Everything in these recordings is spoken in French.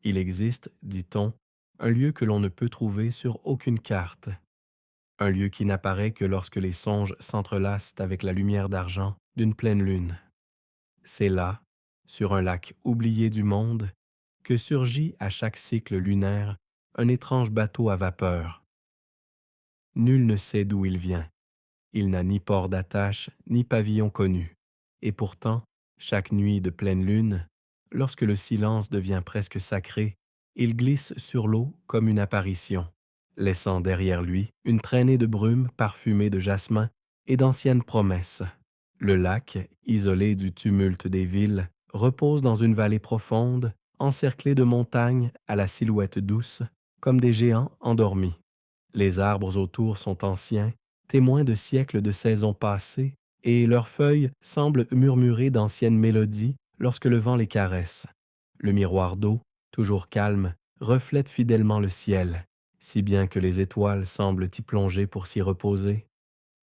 Il existe, dit-on, un lieu que l'on ne peut trouver sur aucune carte, un lieu qui n'apparaît que lorsque les songes s'entrelacent avec la lumière d'argent d'une pleine lune. C'est là, sur un lac oublié du monde, que surgit à chaque cycle lunaire un étrange bateau à vapeur. Nul ne sait d'où il vient. Il n'a ni port d'attache, ni pavillon connu. Et pourtant, chaque nuit de pleine lune, lorsque le silence devient presque sacré, il glisse sur l'eau comme une apparition, laissant derrière lui une traînée de brume parfumée de jasmin et d'anciennes promesses. Le lac, isolé du tumulte des villes, repose dans une vallée profonde, encerclée de montagnes à la silhouette douce, comme des géants endormis. Les arbres autour sont anciens, témoins de siècles de saisons passées, et leurs feuilles semblent murmurer d'anciennes mélodies lorsque le vent les caresse. Le miroir d'eau, toujours calme, reflète fidèlement le ciel, si bien que les étoiles semblent y plonger pour s'y reposer.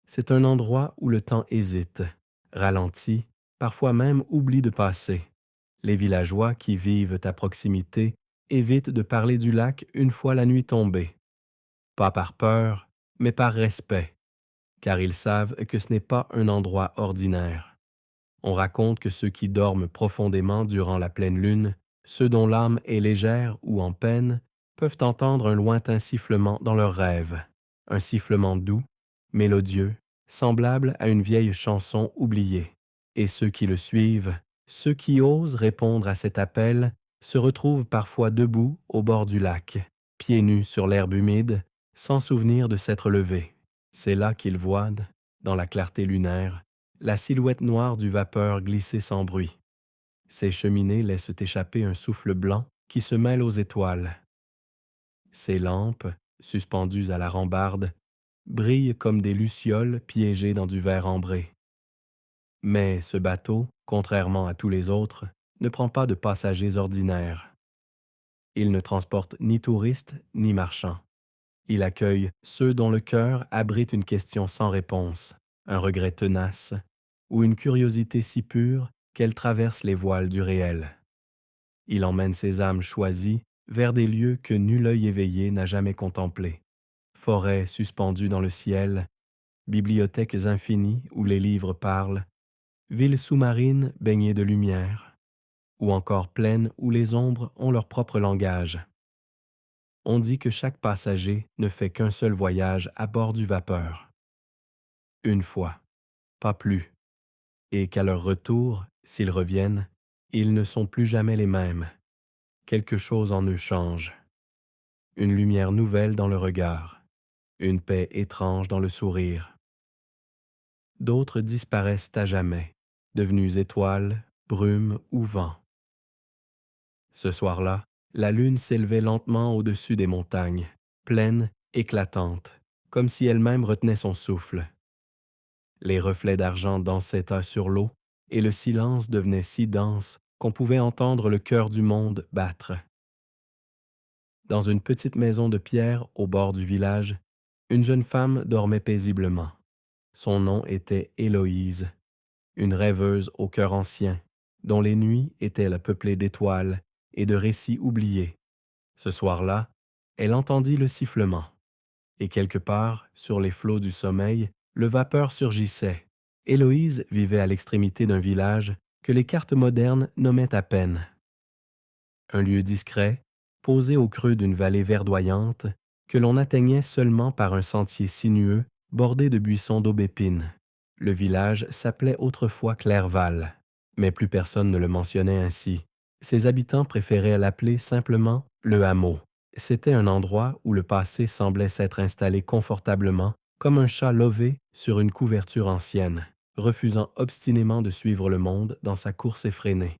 C'est un endroit où le temps hésite, ralentit, parfois même oublie de passer. Les villageois qui vivent à proximité évitent de parler du lac une fois la nuit tombée. Pas par peur, mais par respect, car ils savent que ce n'est pas un endroit ordinaire. On raconte que ceux qui dorment profondément durant la pleine lune, ceux dont l'âme est légère ou en peine, peuvent entendre un lointain sifflement dans leurs rêves, un sifflement doux, mélodieux, semblable à une vieille chanson oubliée. Et ceux qui le suivent, ceux qui osent répondre à cet appel, se retrouvent parfois debout au bord du lac, pieds nus sur l'herbe humide, sans souvenir de s'être levés. C'est là qu'ils voient, dans la clarté lunaire, la silhouette noire du vapeur glisser sans bruit. Ces cheminées laissent échapper un souffle blanc qui se mêle aux étoiles. Ces lampes, suspendues à la rambarde, brillent comme des lucioles piégées dans du verre ambré. Mais ce bateau, contrairement à tous les autres, ne prend pas de passagers ordinaires. Il ne transporte ni touristes ni marchands. Il accueille ceux dont le cœur abrite une question sans réponse, un regret tenace ou une curiosité si pure qu'elle traverse les voiles du réel. Il emmène ses âmes choisies vers des lieux que nul œil éveillé n'a jamais contemplés. Forêts suspendues dans le ciel, bibliothèques infinies où les livres parlent, villes sous-marines baignées de lumière, ou encore plaines où les ombres ont leur propre langage. On dit que chaque passager ne fait qu'un seul voyage à bord du vapeur. Une fois, pas plus, et qu'à leur retour, s'ils reviennent, ils ne sont plus jamais les mêmes. Quelque chose en eux change. Une lumière nouvelle dans le regard, une paix étrange dans le sourire. D'autres disparaissent à jamais, devenus étoiles, brumes ou vent. Ce soir-là, la lune s'élevait lentement au-dessus des montagnes, pleine, éclatante, comme si elle-même retenait son souffle. Les reflets d'argent dansaient sur l'eau, et le silence devenait si dense qu'on pouvait entendre le cœur du monde battre. Dans une petite maison de pierre au bord du village, une jeune femme dormait paisiblement. Son nom était Héloïse, une rêveuse au cœur ancien, dont les nuits étaient peuplées d'étoiles et de récits oubliés. Ce soir-là, elle entendit le sifflement, et quelque part, sur les flots du sommeil, le vapeur surgissait. Héloïse vivait à l'extrémité d'un village que les cartes modernes nommaient à peine. Un lieu discret, posé au creux d'une vallée verdoyante, que l'on atteignait seulement par un sentier sinueux bordé de buissons d'aubépine. Le village s'appelait autrefois Clerval, mais plus personne ne le mentionnait ainsi. Ses habitants préféraient l'appeler simplement le hameau. C'était un endroit où le passé semblait s'être installé confortablement, comme un chat lové sur une couverture ancienne, refusant obstinément de suivre le monde dans sa course effrénée.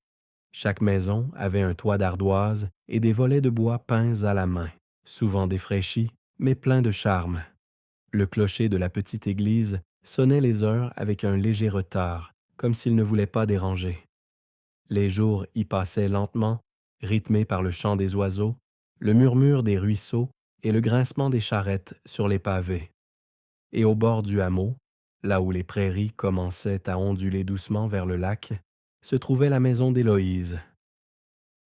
Chaque maison avait un toit d'ardoise et des volets de bois peints à la main, souvent défraîchis, mais pleins de charme. Le clocher de la petite église sonnait les heures avec un léger retard, comme s'il ne voulait pas déranger. Les jours y passaient lentement, rythmés par le chant des oiseaux, le murmure des ruisseaux et le grincement des charrettes sur les pavés. Et au bord du hameau, là où les prairies commençaient à onduler doucement vers le lac, se trouvait la maison d'Héloïse.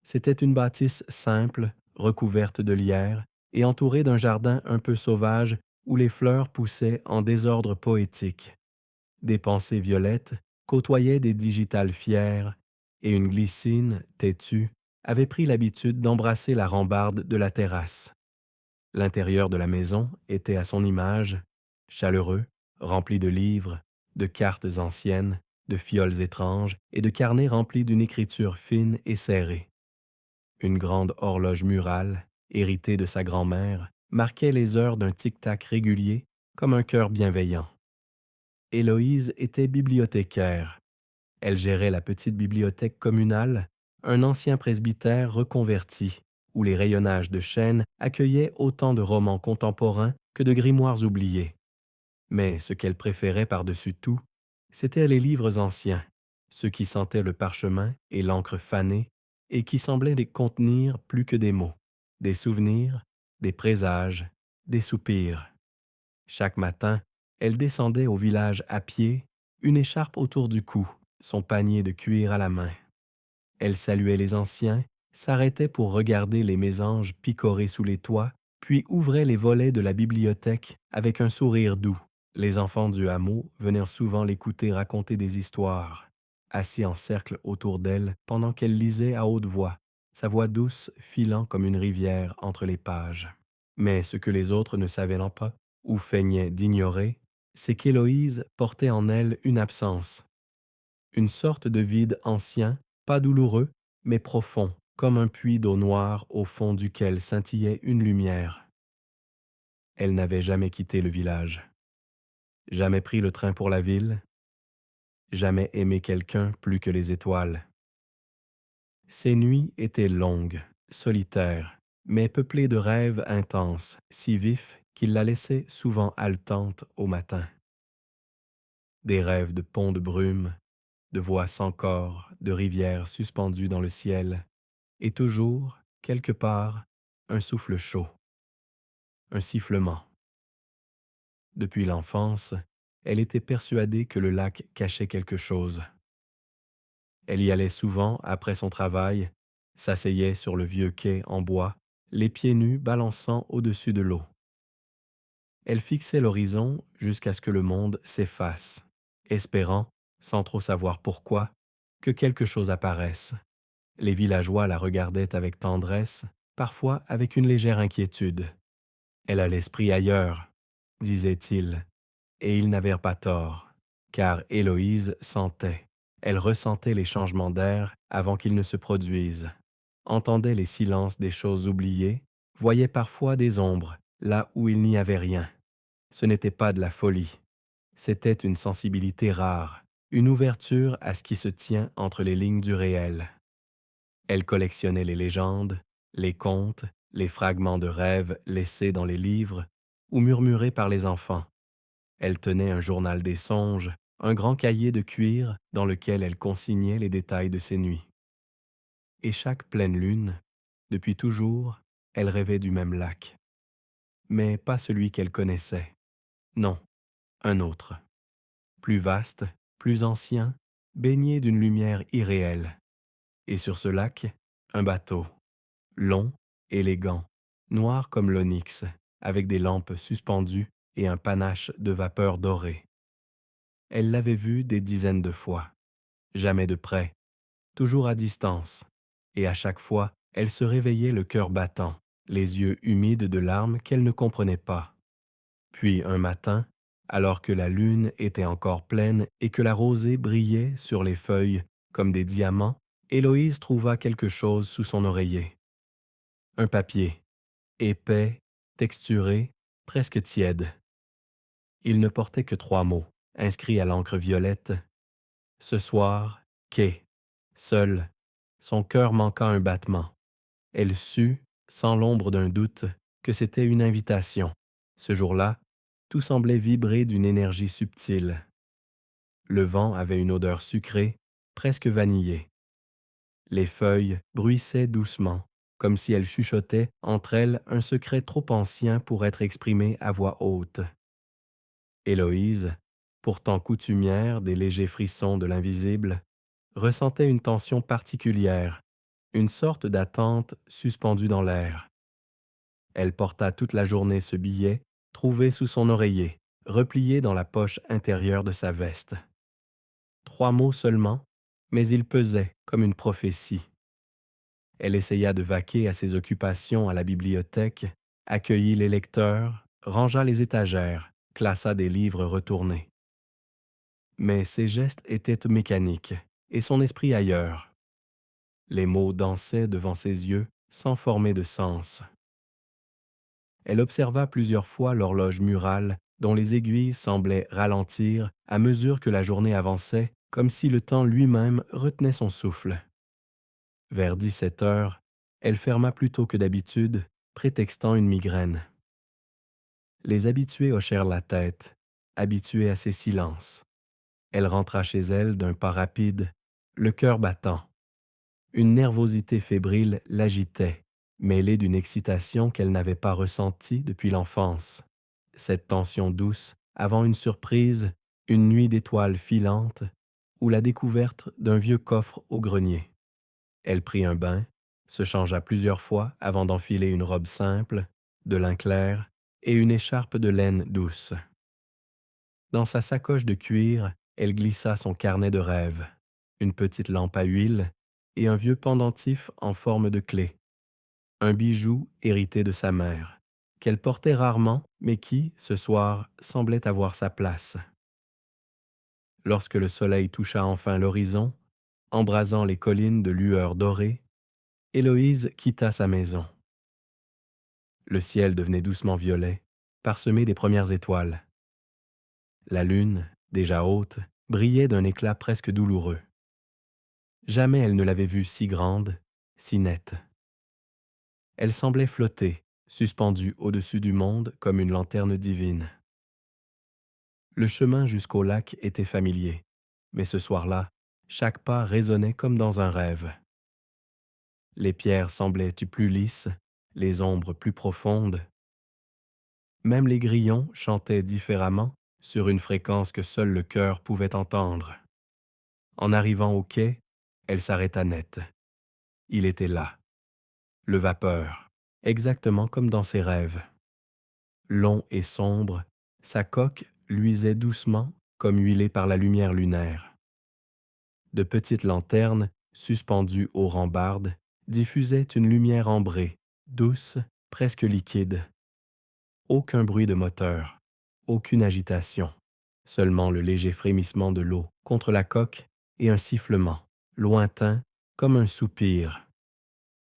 C'était une bâtisse simple, recouverte de lierre et entourée d'un jardin un peu sauvage où les fleurs poussaient en désordre poétique. Des pensées violettes côtoyaient des digitales fières et une glycine, têtue, avait pris l'habitude d'embrasser la rambarde de la terrasse. L'intérieur de la maison était à son image, chaleureux, rempli de livres, de cartes anciennes, de fioles étranges et de carnets remplis d'une écriture fine et serrée. Une grande horloge murale, héritée de sa grand-mère, marquait les heures d'un tic-tac régulier comme un cœur bienveillant. Héloïse était bibliothécaire. Elle gérait la petite bibliothèque communale, un ancien presbytère reconverti, où les rayonnages de chêne accueillaient autant de romans contemporains que de grimoires oubliés. Mais ce qu'elle préférait par-dessus tout, c'étaient les livres anciens, ceux qui sentaient le parchemin et l'encre fanée et qui semblaient les contenir plus que des mots, des souvenirs, des présages, des soupirs. Chaque matin, elle descendait au village à pied, une écharpe autour du cou, son panier de cuir à la main. Elle saluait les anciens, s'arrêtait pour regarder les mésanges picorés sous les toits, puis ouvrait les volets de la bibliothèque avec un sourire doux. Les enfants du hameau venaient souvent l'écouter raconter des histoires, assis en cercle autour d'elle pendant qu'elle lisait à haute voix, sa voix douce filant comme une rivière entre les pages. Mais ce que les autres ne savaient pas, ou feignaient d'ignorer, c'est qu'Héloïse portait en elle une absence, une sorte de vide ancien, pas douloureux, mais profond, comme un puits d'eau noire au fond duquel scintillait une lumière. Elle n'avait jamais quitté le village, jamais pris le train pour la ville, jamais aimé quelqu'un plus que les étoiles. Ses nuits étaient longues, solitaires, mais peuplées de rêves intenses, si vifs qu'ils la laissaient souvent haletante au matin. Des rêves de ponts de brume, de voix sans corps, de rivières suspendues dans le ciel, et toujours, quelque part, un souffle chaud, un sifflement. Depuis l'enfance, elle était persuadée que le lac cachait quelque chose. Elle y allait souvent après son travail, s'asseyait sur le vieux quai en bois, les pieds nus balançant au-dessus de l'eau. Elle fixait l'horizon jusqu'à ce que le monde s'efface, espérant, sans trop savoir pourquoi, que quelque chose apparaisse. Les villageois la regardaient avec tendresse, parfois avec une légère inquiétude. Elle a l'esprit ailleurs, disaient-ils, et ils n'avaient pas tort, car Héloïse sentait, elle ressentait les changements d'air avant qu'ils ne se produisent, entendait les silences des choses oubliées, voyait parfois des ombres là où il n'y avait rien. Ce n'était pas de la folie, c'était une sensibilité rare, une ouverture à ce qui se tient entre les lignes du réel. Elle collectionnait les légendes, les contes, les fragments de rêves laissés dans les livres ou murmurés par les enfants. Elle tenait un journal des songes, un grand cahier de cuir dans lequel elle consignait les détails de ses nuits. Et chaque pleine lune, depuis toujours, elle rêvait du même lac. Mais pas celui qu'elle connaissait. Non, un autre. Plus vaste, plus ancien, baigné d'une lumière irréelle. Et sur ce lac, un bateau. Long, élégant, noir comme l'onyx, avec des lampes suspendues et un panache de vapeur dorée. Elle l'avait vu des dizaines de fois, jamais de près, toujours à distance, et à chaque fois, elle se réveillait le cœur battant, les yeux humides de larmes qu'elle ne comprenait pas. Puis un matin, alors que la lune était encore pleine et que la rosée brillait sur les feuilles comme des diamants, Héloïse trouva quelque chose sous son oreiller. Un papier, épais, texturé, presque tiède. Il ne portait que 3 mots, inscrits à l'encre violette. Ce soir, quai, seul, son cœur manqua un battement. Elle sut, sans l'ombre d'un doute, que c'était une invitation. Ce jour-là, tout semblait vibrer d'une énergie subtile. Le vent avait une odeur sucrée, presque vanillée. Les feuilles bruissaient doucement, comme si elles chuchotaient entre elles un secret trop ancien pour être exprimé à voix haute. Héloïse, pourtant coutumière des légers frissons de l'invisible, ressentait une tension particulière, une sorte d'attente suspendue dans l'air. Elle porta toute la journée ce billet, trouvé sous son oreiller, replié dans la poche intérieure de sa veste. 3 mots seulement, mais ils pesaient comme une prophétie. Elle essaya de vaquer à ses occupations à la bibliothèque, accueillit les lecteurs, rangea les étagères, classa des livres retournés. Mais ses gestes étaient mécaniques, et son esprit ailleurs. Les mots dansaient devant ses yeux sans former de sens. Elle observa plusieurs fois l'horloge murale dont les aiguilles semblaient ralentir à mesure que la journée avançait, comme si le temps lui-même retenait son souffle. Vers 17 heures, elle ferma plus tôt que d'habitude, prétextant une migraine. Les habitués hochèrent la tête, habitués à ses silences. Elle rentra chez elle d'un pas rapide, le cœur battant. Une nervosité fébrile l'agitait, mêlée d'une excitation qu'elle n'avait pas ressentie depuis l'enfance. Cette tension douce avant une surprise, une nuit d'étoiles filantes, ou la découverte d'un vieux coffre au grenier. Elle prit un bain, se changea plusieurs fois avant d'enfiler une robe simple, de lin clair et une écharpe de laine douce. Dans sa sacoche de cuir, elle glissa son carnet de rêves, une petite lampe à huile et un vieux pendentif en forme de clé, un bijou hérité de sa mère, qu'elle portait rarement mais qui, ce soir, semblait avoir sa place. Lorsque le soleil toucha enfin l'horizon, embrasant les collines de lueurs dorées, Héloïse quitta sa maison. Le ciel devenait doucement violet, parsemé des premières étoiles. La lune, déjà haute, brillait d'un éclat presque douloureux. Jamais elle ne l'avait vue si grande, si nette. Elle semblait flotter, suspendue au-dessus du monde comme une lanterne divine. Le chemin jusqu'au lac était familier, mais ce soir-là, chaque pas résonnait comme dans un rêve. Les pierres semblaient plus lisses, les ombres plus profondes. Même les grillons chantaient différemment, sur une fréquence que seul le cœur pouvait entendre. En arrivant au quai, elle s'arrêta net. Il était là, le vapeur, exactement comme dans ses rêves. Long et sombre, sa coque luisait doucement comme huilée par la lumière lunaire. De petites lanternes, suspendues aux rambardes, diffusaient une lumière ambrée, douce, presque liquide. Aucun bruit de moteur, aucune agitation, seulement le léger frémissement de l'eau contre la coque et un sifflement, lointain, comme un soupir.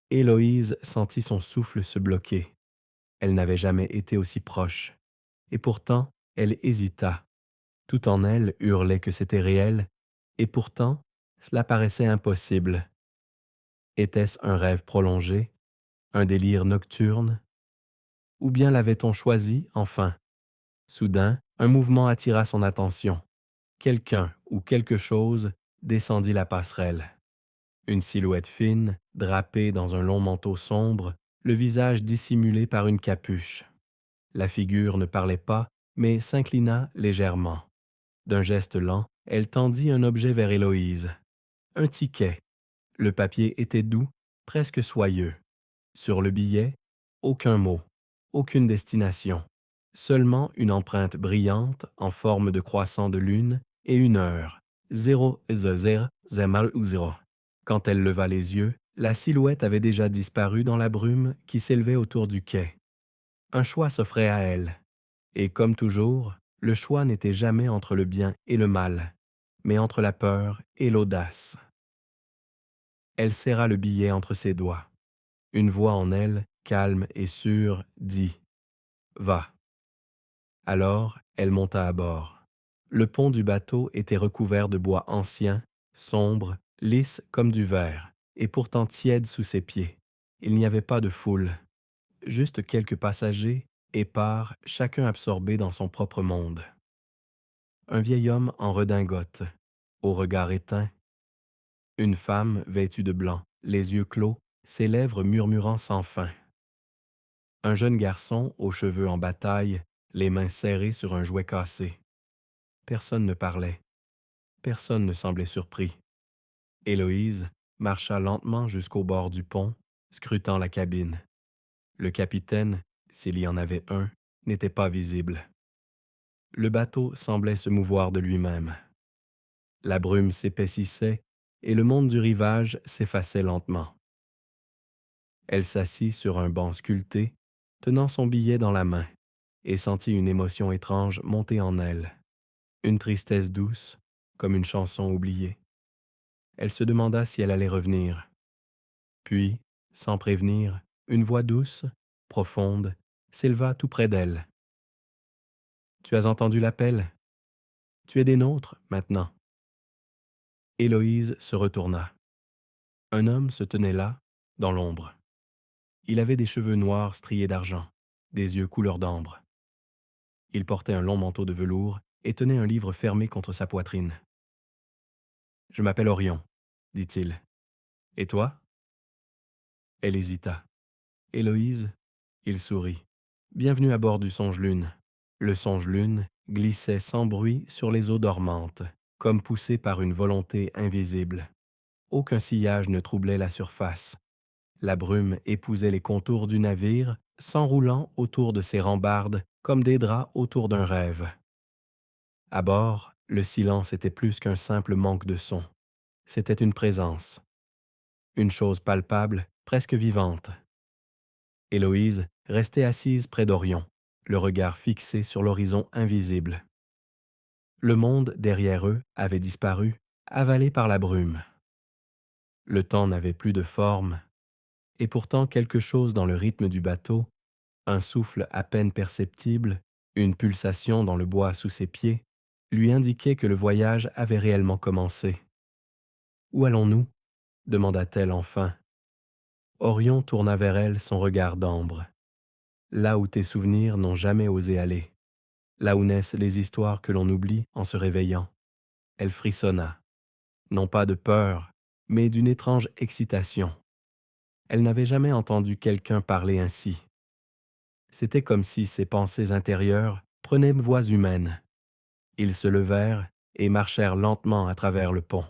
Héloïse sentit son souffle se bloquer. Elle n'avait jamais été aussi proche. Et pourtant, elle hésita. Tout en elle hurlait que c'était réel, et pourtant, cela paraissait impossible. Était-ce un rêve prolongé, un délire nocturne? Ou bien l'avait-on choisi, enfin? Soudain, un mouvement attira son attention. Quelqu'un ou quelque chose descendit la passerelle. Une silhouette fine, drapée dans un long manteau sombre, le visage dissimulé par une capuche. La figure ne parlait pas, mais s'inclina légèrement. D'un geste lent, elle tendit un objet vers Héloïse. Un ticket. Le papier était doux, presque soyeux. Sur le billet, aucun mot, aucune destination. Seulement une empreinte brillante en forme de croissant de lune et une heure. 0. Quand elle leva les yeux, la silhouette avait déjà disparu dans la brume qui s'élevait autour du quai. Un choix s'offrait à elle. Et comme toujours, le choix n'était jamais entre le bien et le mal, mais entre la peur et l'audace. Elle serra le billet entre ses doigts. Une voix en elle, calme et sûre, dit « Va ». Alors, elle monta à bord. Le pont du bateau était recouvert de bois ancien, sombre, lisse comme du verre, et pourtant tiède sous ses pieds. Il n'y avait pas de foule, juste quelques passagers, épars, chacun absorbé dans son propre monde. Un vieil homme en redingote, au regard éteint. Une femme vêtue de blanc, les yeux clos, ses lèvres murmurant sans fin. Un jeune garçon aux cheveux en bataille, les mains serrées sur un jouet cassé. Personne ne parlait. Personne ne semblait surpris. Héloïse, marcha lentement jusqu'au bord du pont, scrutant la cabine. Le capitaine, s'il y en avait un, n'était pas visible. Le bateau semblait se mouvoir de lui-même. La brume s'épaississait et le monde du rivage s'effaçait lentement. Elle s'assit sur un banc sculpté, tenant son billet dans la main, et sentit une émotion étrange monter en elle, une tristesse douce, comme une chanson oubliée. Elle se demanda si elle allait revenir. Puis, sans prévenir, une voix douce, profonde, s'éleva tout près d'elle. « Tu as entendu l'appel? Tu es des nôtres, maintenant. » Héloïse se retourna. Un homme se tenait là, dans l'ombre. Il avait des cheveux noirs striés d'argent, des yeux couleur d'ambre. Il portait un long manteau de velours et tenait un livre fermé contre sa poitrine. « Je m'appelle Orion, » dit-il. « Et toi? » Elle hésita. « Héloïse ?» Il sourit. « Bienvenue à bord du Songe-Lune. » Le Songe-Lune glissait sans bruit sur les eaux dormantes, comme poussé par une volonté invisible. Aucun sillage ne troublait la surface. La brume épousait les contours du navire, s'enroulant autour de ses rambardes comme des draps autour d'un rêve. À bord, le silence était plus qu'un simple manque de son. C'était une présence. Une chose palpable, presque vivante. Héloïse restait assise près d'Orion, le regard fixé sur l'horizon invisible. Le monde derrière eux avait disparu, avalé par la brume. Le temps n'avait plus de forme, et pourtant quelque chose dans le rythme du bateau, un souffle à peine perceptible, une pulsation dans le bois sous ses pieds, lui indiquait que le voyage avait réellement commencé. « Où allons-nous » demanda-t-elle enfin. Orion tourna vers elle son regard d'ambre. « Là où tes souvenirs n'ont jamais osé aller. Là où naissent les histoires que l'on oublie en se réveillant. » Elle frissonna, non pas de peur, mais d'une étrange excitation. Elle n'avait jamais entendu quelqu'un parler ainsi. C'était comme si ses pensées intérieures prenaient voix humaine. Ils se levèrent et marchèrent lentement à travers le pont.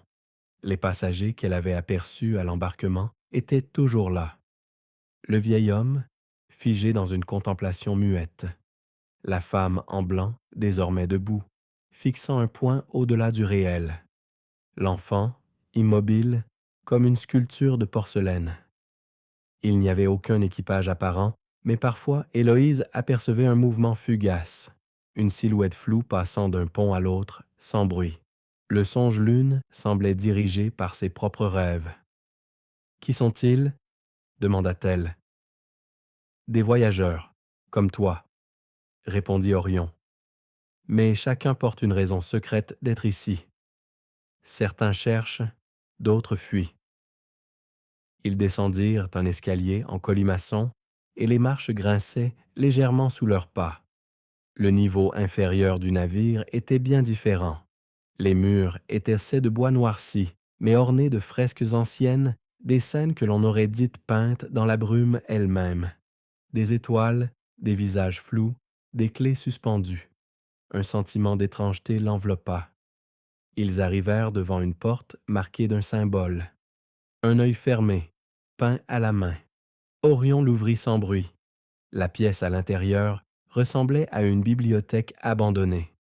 Les passagers qu'elle avait aperçus à l'embarquement étaient toujours là. Le vieil homme, figé dans une contemplation muette. La femme en blanc, désormais debout, fixant un point au-delà du réel. L'enfant, immobile, comme une sculpture de porcelaine. Il n'y avait aucun équipage apparent, mais parfois Héloïse apercevait un mouvement fugace, une silhouette floue passant d'un pont à l'autre, sans bruit. Le Songe-Lune semblait dirigé par ses propres rêves. « Qui sont-ils » demanda-t-elle. « Des voyageurs, comme toi, » répondit Orion. « Mais chacun porte une raison secrète d'être ici. Certains cherchent, d'autres fuient. » Ils descendirent un escalier en colimaçon et les marches grinçaient légèrement sous leurs pas. Le niveau inférieur du navire était bien différent. Les murs étaient faits de bois noirci, mais ornés de fresques anciennes, des scènes que l'on aurait dites peintes dans la brume elle-même. Des étoiles, des visages flous, des clés suspendues. Un sentiment d'étrangeté l'enveloppa. Ils arrivèrent devant une porte marquée d'un symbole. Un œil fermé, peint à la main. Orion l'ouvrit sans bruit. La pièce à l'intérieur ressemblait à une bibliothèque abandonnée.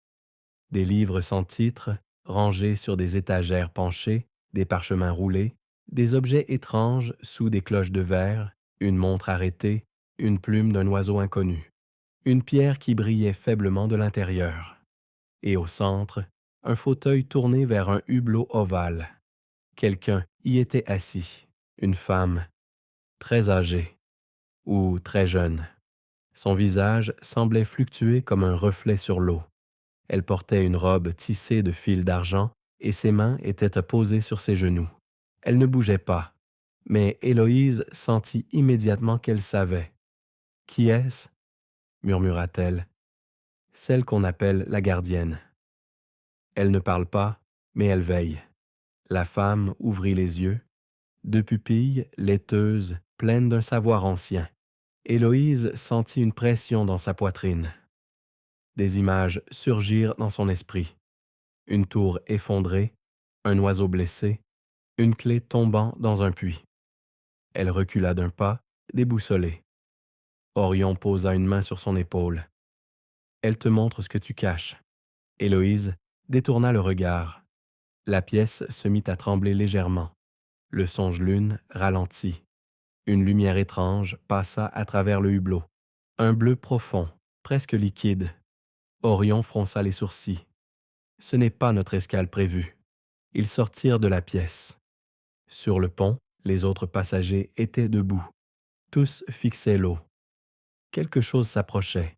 Des livres sans titre, rangés sur des étagères penchées, des parchemins roulés, des objets étranges sous des cloches de verre, une montre arrêtée, une plume d'un oiseau inconnu, une pierre qui brillait faiblement de l'intérieur. Et au centre, un fauteuil tourné vers un hublot ovale. Quelqu'un y était assis, une femme, très âgée ou très jeune. Son visage semblait fluctuer comme un reflet sur l'eau. Elle portait une robe tissée de fils d'argent et ses mains étaient posées sur ses genoux. Elle ne bougeait pas, mais Héloïse sentit immédiatement qu'elle savait. « Qui est-ce » murmura-t-elle. « Celle qu'on appelle la gardienne. » Elle ne parle pas, mais elle veille. La femme ouvrit les yeux, deux pupilles laiteuses, pleines d'un savoir ancien. Héloïse sentit une pression dans sa poitrine. Des images surgirent dans son esprit. Une tour effondrée, un oiseau blessé, une clé tombant dans un puits. Elle recula d'un pas, déboussolée. Orion posa une main sur son épaule. Elle te montre ce que tu caches. Héloïse détourna le regard. La pièce se mit à trembler légèrement. Le songe-lune ralentit. Une lumière étrange passa à travers le hublot. Un bleu profond, presque liquide. Orion fronça les sourcils. Ce n'est pas notre escale prévue. Ils sortirent de la pièce. Sur le pont, les autres passagers étaient debout. Tous fixaient l'eau. Quelque chose s'approchait.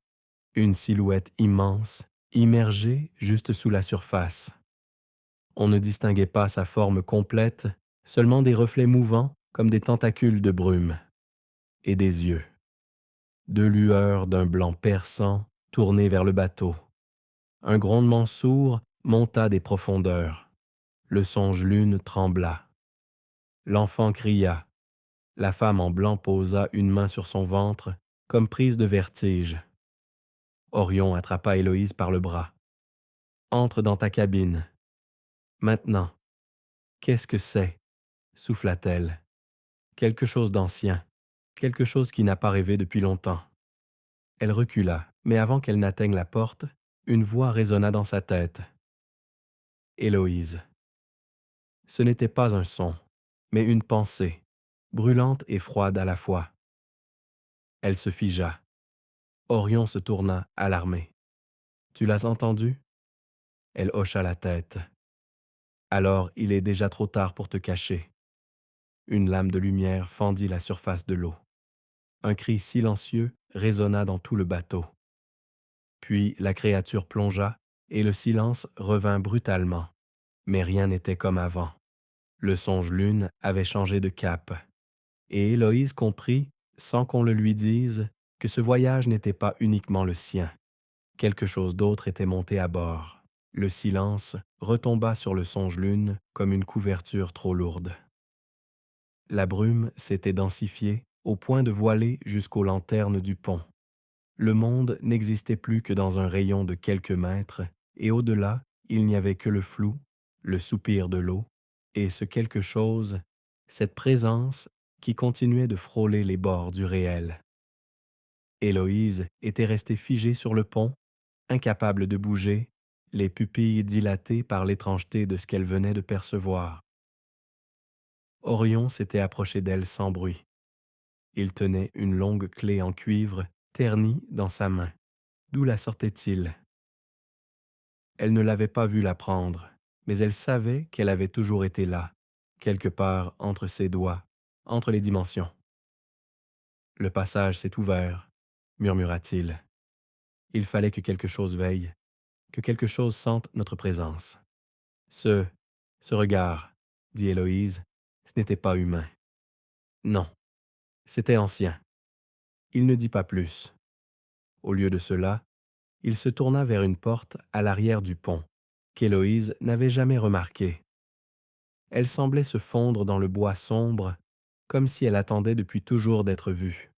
Une silhouette immense, immergée juste sous la surface. On ne distinguait pas sa forme complète, seulement des reflets mouvants comme des tentacules de brume. Et des yeux. Deux lueurs d'un blanc perçant tournées vers le bateau. Un grondement sourd monta des profondeurs. Le songe-lune trembla. L'enfant cria. La femme en blanc posa une main sur son ventre, comme prise de vertige. Orion attrapa Héloïse par le bras. « Entre dans ta cabine. »« Maintenant. »« Qu'est-ce que c'est ?» souffla-t-elle. « Quelque chose d'ancien, quelque chose qui n'a pas rêvé depuis longtemps. » Elle recula, mais avant qu'elle n'atteigne la porte, une voix résonna dans sa tête. « Héloïse. » Ce n'était pas un son, mais une pensée, brûlante et froide à la fois. Elle se figea. Orion se tourna, alarmé. « Tu l'as entendu ?» Elle hocha la tête. « Alors il est déjà trop tard pour te cacher. » Une lame de lumière fendit la surface de l'eau. Un cri silencieux résonna dans tout le bateau. Puis la créature plongea et le silence revint brutalement. Mais rien n'était comme avant. Le songe-lune avait changé de cap. Et Héloïse comprit, sans qu'on le lui dise, que ce voyage n'était pas uniquement le sien. Quelque chose d'autre était monté à bord. Le silence retomba sur le songe-lune comme une couverture trop lourde. La brume s'était densifiée au point de voiler jusqu'aux lanternes du pont. Le monde n'existait plus que dans un rayon de quelques mètres, et au-delà, il n'y avait que le flou, le soupir de l'eau, et ce quelque chose, cette présence qui continuait de frôler les bords du réel. Héloïse était restée figée sur le pont, incapable de bouger, les pupilles dilatées par l'étrangeté de ce qu'elle venait de percevoir. Orion s'était approché d'elle sans bruit. Il tenait une longue clé en cuivre ternie dans sa main. D'où la sortait-il? Elle ne l'avait pas vu la prendre, mais elle savait qu'elle avait toujours été là, quelque part entre ses doigts, entre les dimensions. « Le passage s'est ouvert, » murmura-t-il. « Il fallait que quelque chose veille, que quelque chose sente notre présence. » Ce regard, dit Héloïse, ce n'était pas humain. Non, c'était ancien. Il ne dit pas plus. Au lieu de cela, il se tourna vers une porte à l'arrière du pont, qu'Héloïse n'avait jamais remarquée. Elle semblait se fondre dans le bois sombre, comme si elle attendait depuis toujours d'être vue.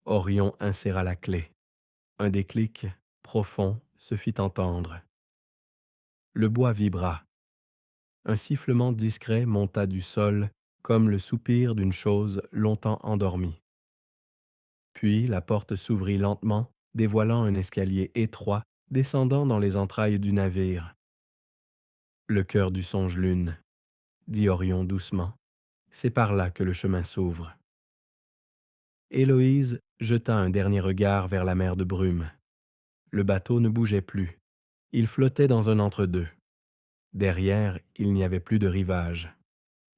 Orion inséra la clé. Un déclic profond se fit entendre. Le bois vibra. Un sifflement discret monta du sol, comme le soupir d'une chose longtemps endormie. Puis la porte s'ouvrit lentement, dévoilant un escalier étroit descendant dans les entrailles du navire. « Le cœur du songe-lune » dit Orion doucement. « C'est par là que le chemin s'ouvre. » Héloïse jeta un dernier regard vers la mer de brume. Le bateau ne bougeait plus. Il flottait dans un entre-deux. Derrière, il n'y avait plus de rivage.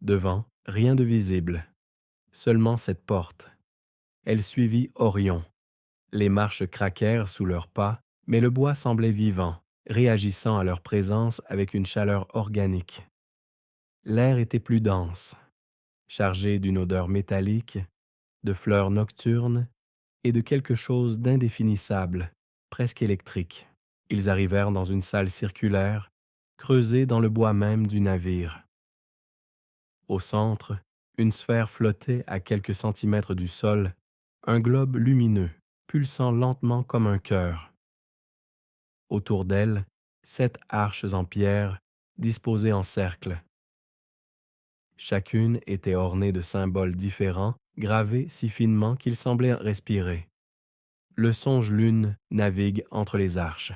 Devant, rien de visible. Seulement cette porte. Elle suivit Orion. Les marches craquèrent sous leurs pas, mais le bois semblait vivant, réagissant à leur présence avec une chaleur organique. L'air était plus dense, chargé d'une odeur métallique, de fleurs nocturnes et de quelque chose d'indéfinissable, presque électrique. Ils arrivèrent dans une salle circulaire, creusée dans le bois même du navire. Au centre, une sphère flottait à quelques centimètres du sol, un globe lumineux, pulsant lentement comme un cœur. Autour d'elle, 7 arches en pierre, disposées en cercle. Chacune était ornée de symboles différents, gravés si finement qu'ils semblaient respirer. Le songe-lune navigue entre les arches.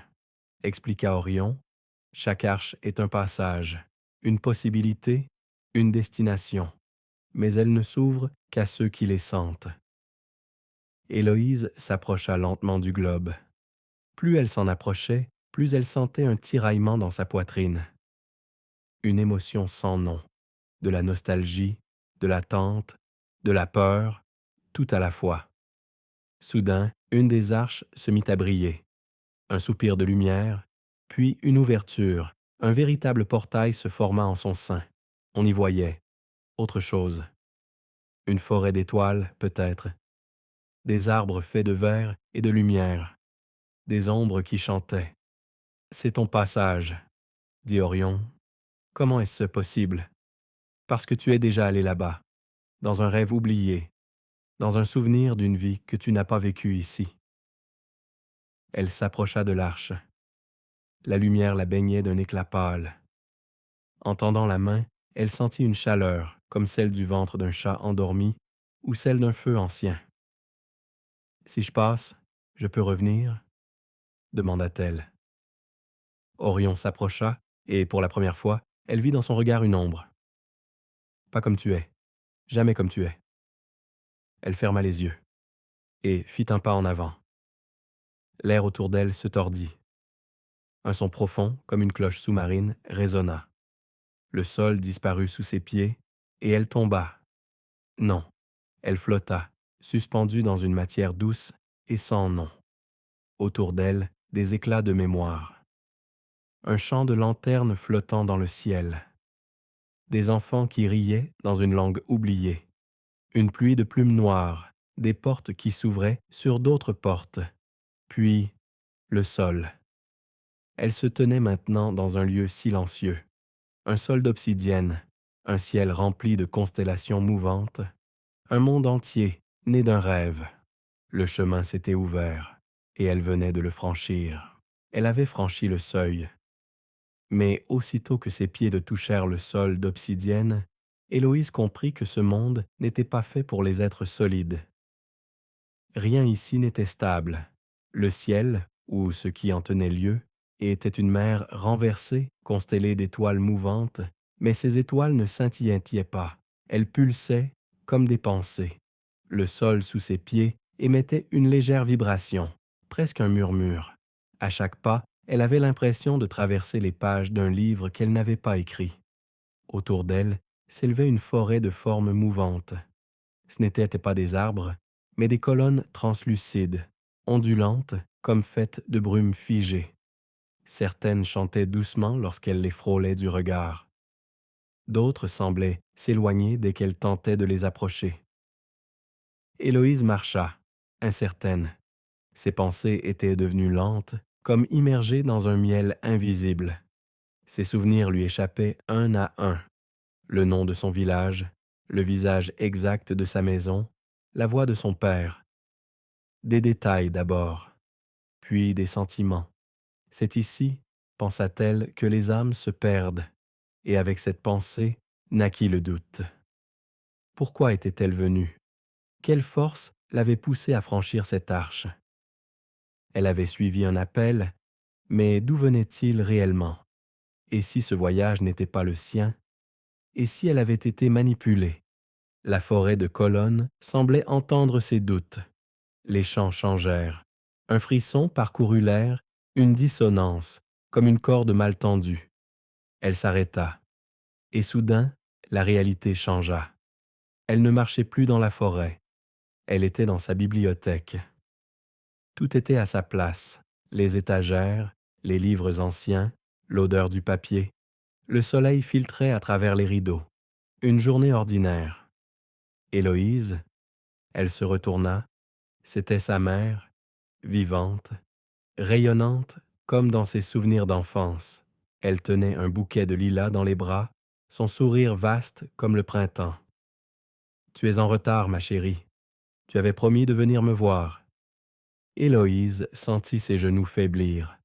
Expliqua Orion, chaque arche est un passage, une possibilité, une destination, mais elle ne s'ouvre qu'à ceux qui les sentent. Héloïse s'approcha lentement du globe. Plus elle s'en approchait, plus elle sentait un tiraillement dans sa poitrine. Une émotion sans nom, de la nostalgie, de l'attente, de la peur, tout à la fois. Soudain, une des arches se mit à briller. Un soupir de lumière, puis une ouverture, un véritable portail se forma en son sein. On y voyait autre chose. Une forêt d'étoiles, peut-être. Des arbres faits de verre et de lumière. Des ombres qui chantaient. « C'est ton passage, » dit Orion. « Comment est-ce possible? » Parce que tu es déjà allé là-bas, dans un rêve oublié, dans un souvenir d'une vie que tu n'as pas vécue ici. Elle s'approcha de l'arche. La lumière la baignait d'un éclat pâle. En tendant la main, elle sentit une chaleur, comme celle du ventre d'un chat endormi ou celle d'un feu ancien. « Si je passe, je peux revenir ?» demanda-t-elle. Orion s'approcha et, pour la première fois, elle vit dans son regard une ombre. « Pas comme tu es, jamais comme tu es. » Elle ferma les yeux et fit un pas en avant. L'air autour d'elle se tordit. Un son profond, comme une cloche sous-marine, résonna. Le sol disparut sous ses pieds et elle tomba. Non, elle flotta, suspendue dans une matière douce et sans nom. Autour d'elle, des éclats de mémoire. Un champ de lanternes flottant dans le ciel. Des enfants qui riaient dans une langue oubliée. Une pluie de plumes noires, des portes qui s'ouvraient sur d'autres portes. Puis, le sol. Elle se tenait maintenant dans un lieu silencieux. Un sol d'obsidienne, un ciel rempli de constellations mouvantes, un monde entier né d'un rêve. Le chemin s'était ouvert, et elle venait de le franchir. Elle avait franchi le seuil. Mais aussitôt que ses pieds touchèrent le sol d'obsidienne, Héloïse comprit que ce monde n'était pas fait pour les êtres solides. Rien ici n'était stable. Le ciel, ou ce qui en tenait lieu, était une mer renversée, constellée d'étoiles mouvantes, mais ces étoiles ne scintillaient pas. Elles pulsaient comme des pensées. Le sol sous ses pieds émettait une légère vibration, presque un murmure. À chaque pas, elle avait l'impression de traverser les pages d'un livre qu'elle n'avait pas écrit. Autour d'elle s'élevait une forêt de formes mouvantes. Ce n'étaient pas des arbres, mais des colonnes translucides, ondulantes, comme faites de brume figée. Certaines chantaient doucement lorsqu'elle les frôlait du regard. D'autres semblaient s'éloigner dès qu'elle tentait de les approcher. Héloïse marcha, incertaine. Ses pensées étaient devenues lentes, comme immergées dans un miel invisible. Ses souvenirs lui échappaient un à un. Le nom de son village, le visage exact de sa maison, la voix de son père. Des détails d'abord, puis des sentiments. C'est ici, pensa-t-elle, que les âmes se perdent, et avec cette pensée naquit le doute. Pourquoi était-elle venue? Quelle force l'avait poussée à franchir cette arche? Elle avait suivi un appel, mais d'où venait-il réellement? Et si ce voyage n'était pas le sien? Et si elle avait été manipulée? La forêt de colonnes semblait entendre ses doutes. Les chants changèrent. Un frisson parcourut l'air, une dissonance, comme une corde mal tendue. Elle s'arrêta. Et soudain, la réalité changea. Elle ne marchait plus dans la forêt. Elle était dans sa bibliothèque. Tout était à sa place. Les étagères, les livres anciens, l'odeur du papier. Le soleil filtrait à travers les rideaux. Une journée ordinaire. Héloïse, elle se retourna. C'était sa mère, vivante, rayonnante comme dans ses souvenirs d'enfance. Elle tenait un bouquet de lilas dans les bras, son sourire vaste comme le printemps. « Tu es en retard, ma chérie. Tu avais promis de venir me voir. » Héloïse sentit ses genoux faiblir.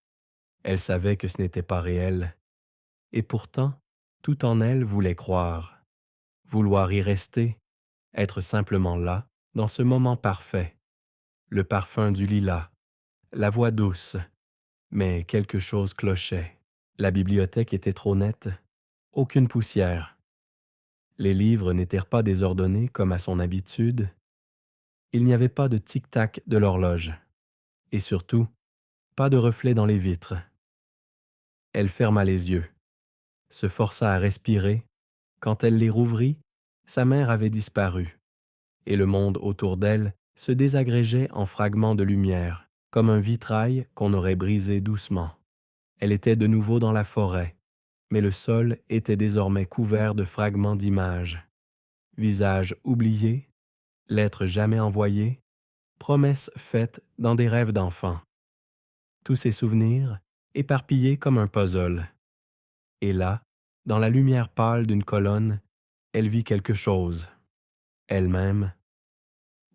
Elle savait que ce n'était pas réel. Et pourtant, tout en elle voulait croire. vouloir y rester, être simplement là, dans ce moment parfait, le parfum du lilas, la voix douce, mais quelque chose clochait. La bibliothèque était trop nette, aucune poussière. Les livres n'étaient pas désordonnés comme à son habitude. Il n'y avait pas de tic-tac de l'horloge. Et surtout, pas de reflet dans les vitres. Elle ferma les yeux, se força à respirer. Quand elle les rouvrit, sa mère avait disparu, et le monde autour d'elle se désagrégeait en fragments de lumière, comme un vitrail qu'on aurait brisé doucement. Elle était de nouveau dans la forêt, mais le sol était désormais couvert de fragments d'images. Visages oubliés, lettres jamais envoyées, promesses faites dans des rêves d'enfant. Tous ces souvenirs, éparpillés comme un puzzle. Et là, dans la lumière pâle d'une colonne, elle vit quelque chose. Elle-même,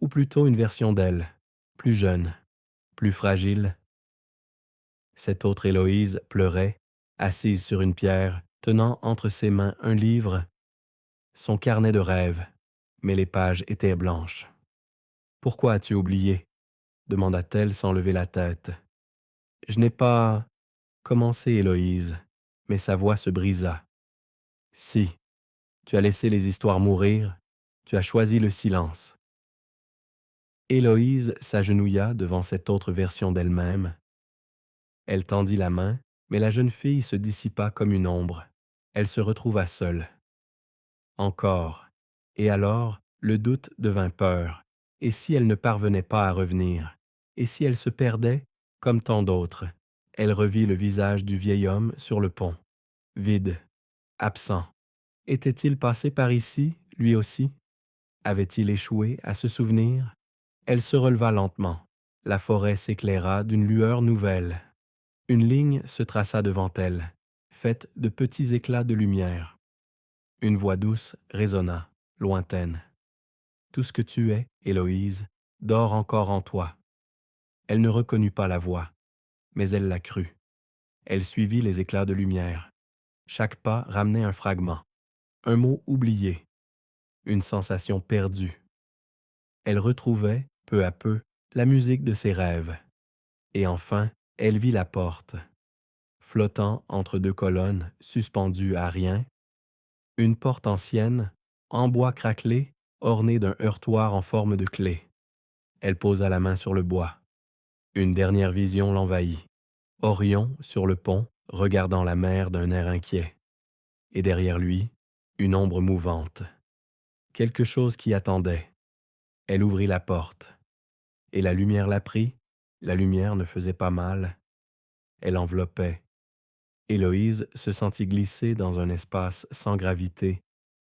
ou plutôt une version d'elle, plus jeune, plus fragile. Cette autre Héloïse pleurait, assise sur une pierre, tenant entre ses mains un livre, son carnet de rêves, mais les pages étaient blanches. « Pourquoi as-tu oublié ?» demanda-t-elle sans lever la tête. « Je n'ai pas... » commencé Héloïse, mais sa voix se brisa. « Si, tu as laissé les histoires mourir, tu as choisi le silence. » Héloïse s'agenouilla devant cette autre version d'elle-même. Elle tendit la main, mais la jeune fille se dissipa comme une ombre. Elle se retrouva seule. Encore. Et alors, le doute devint peur. Et si elle ne parvenait pas à revenir? Et si elle se perdait, comme tant d'autres? Elle revit le visage du vieil homme sur le pont. Vide, absent. Était-il passé par ici, lui aussi? Avait-il échoué à se souvenir? Elle se releva lentement. La forêt s'éclaira d'une lueur nouvelle. Une ligne se traça devant elle, faite de petits éclats de lumière. Une voix douce résonna, lointaine. « Tout ce que tu es, Héloïse, dort encore en toi. » Elle ne reconnut pas la voix, mais elle la crut. Elle suivit les éclats de lumière. Chaque pas ramenait un fragment, un mot oublié, une sensation perdue. Elle retrouvait, peu à peu, la musique de ses rêves. Et enfin, elle vit la porte. Flottant entre deux colonnes, suspendues à rien, une porte ancienne, en bois craquelé, ornée d'un heurtoir en forme de clé. Elle posa la main sur le bois. Une dernière vision l'envahit. Orion, sur le pont, regardant la mer d'un air inquiet. Et derrière lui, une ombre mouvante. Quelque chose qui attendait. Elle ouvrit la porte. Et la lumière la prit. La lumière ne faisait pas mal. Elle enveloppait. Héloïse se sentit glisser dans un espace sans gravité,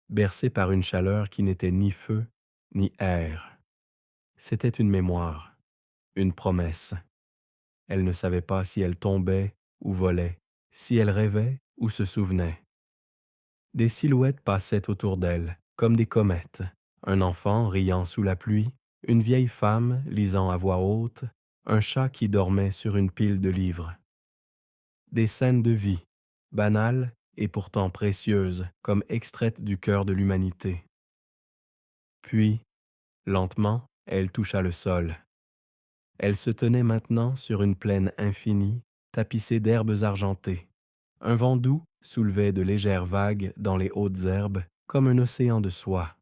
bercée par une chaleur qui n'était ni feu, ni air. C'était une mémoire, une promesse. Elle ne savait pas si elle tombait ou volait, si elle rêvait ou se souvenait. Des silhouettes passaient autour d'elle, comme des comètes. Un enfant riant sous la pluie, une vieille femme lisant à voix haute, un chat qui dormait sur une pile de livres. Des scènes de vie, banales et pourtant précieuses, comme extraites du cœur de l'humanité. Puis, lentement, elle toucha le sol. Elle se tenait maintenant sur une plaine infinie, tapissée d'herbes argentées. Un vent doux soulevait de légères vagues dans les hautes herbes, comme un océan de soie.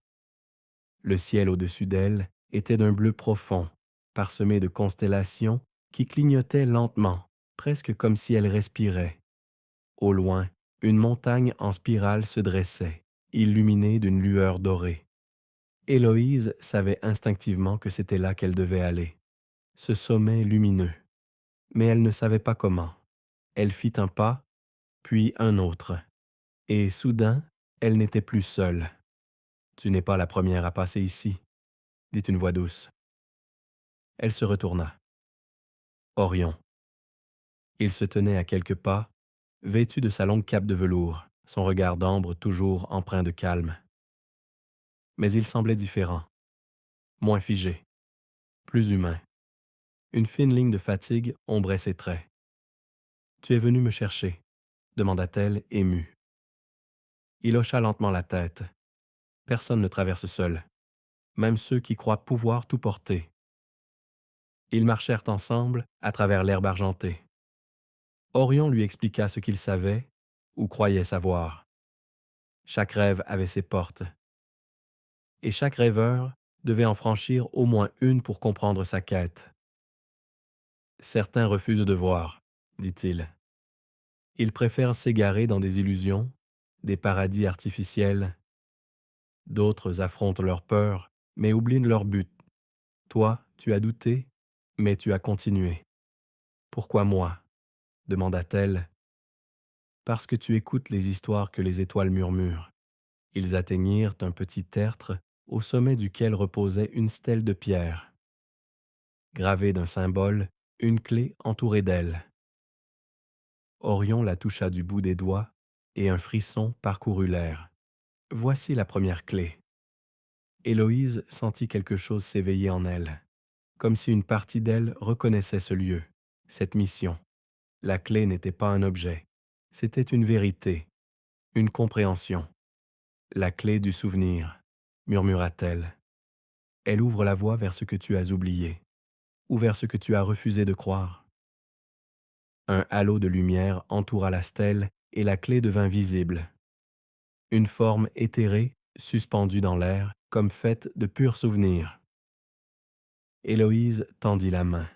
Le ciel au-dessus d'elle était d'un bleu profond, parsemé de constellations qui clignotaient lentement, presque comme si elle respirait. Au loin, une montagne en spirale se dressait, illuminée d'une lueur dorée. Héloïse savait instinctivement que c'était là qu'elle devait aller, ce sommet lumineux. Mais elle ne savait pas comment. Elle fit un pas, puis un autre. Et soudain, elle n'était plus seule. « Tu n'es pas la première à passer ici », dit une voix douce. Elle se retourna. Orion. Il se tenait à quelques pas, vêtu de sa longue cape de velours, son regard d'ambre toujours empreint de calme. Mais il semblait différent, moins figé, plus humain. Une fine ligne de fatigue ombrait ses traits. « Tu es venu me chercher ?» demanda-t-elle, émue. Il hocha lentement la tête. Personne ne traverse seul, même ceux qui croient pouvoir tout porter. Ils marchèrent ensemble à travers l'herbe argentée. Orion lui expliqua ce qu'il savait ou croyait savoir. Chaque rêve avait ses portes, et chaque rêveur devait en franchir au moins une pour comprendre sa quête. Certains refusent de voir, dit-il. Ils préfèrent s'égarer dans des illusions, des paradis artificiels. D'autres affrontent leur peur, mais oublient leur but. Toi, tu as douté, mais tu as continué. Pourquoi moi? Demanda-t-elle. Parce que tu écoutes les histoires que les étoiles murmurent. Ils atteignirent un petit tertre au sommet duquel reposait une stèle de pierre. Gravée d'un symbole, une clé entourée d'elle. Orion la toucha du bout des doigts et un frisson parcourut l'air. Voici la première clé. Héloïse sentit quelque chose s'éveiller en elle, comme si une partie d'elle reconnaissait ce lieu, cette mission. La clé n'était pas un objet, c'était une vérité, une compréhension. La clé du souvenir, murmura-t-elle. Elle ouvre la voie vers ce que tu as oublié, ou vers ce que tu as refusé de croire. Un halo de lumière entoura la stèle et la clé devint visible. Une forme éthérée, suspendue dans l'air, comme faite de purs souvenirs. Héloïse tendit la main.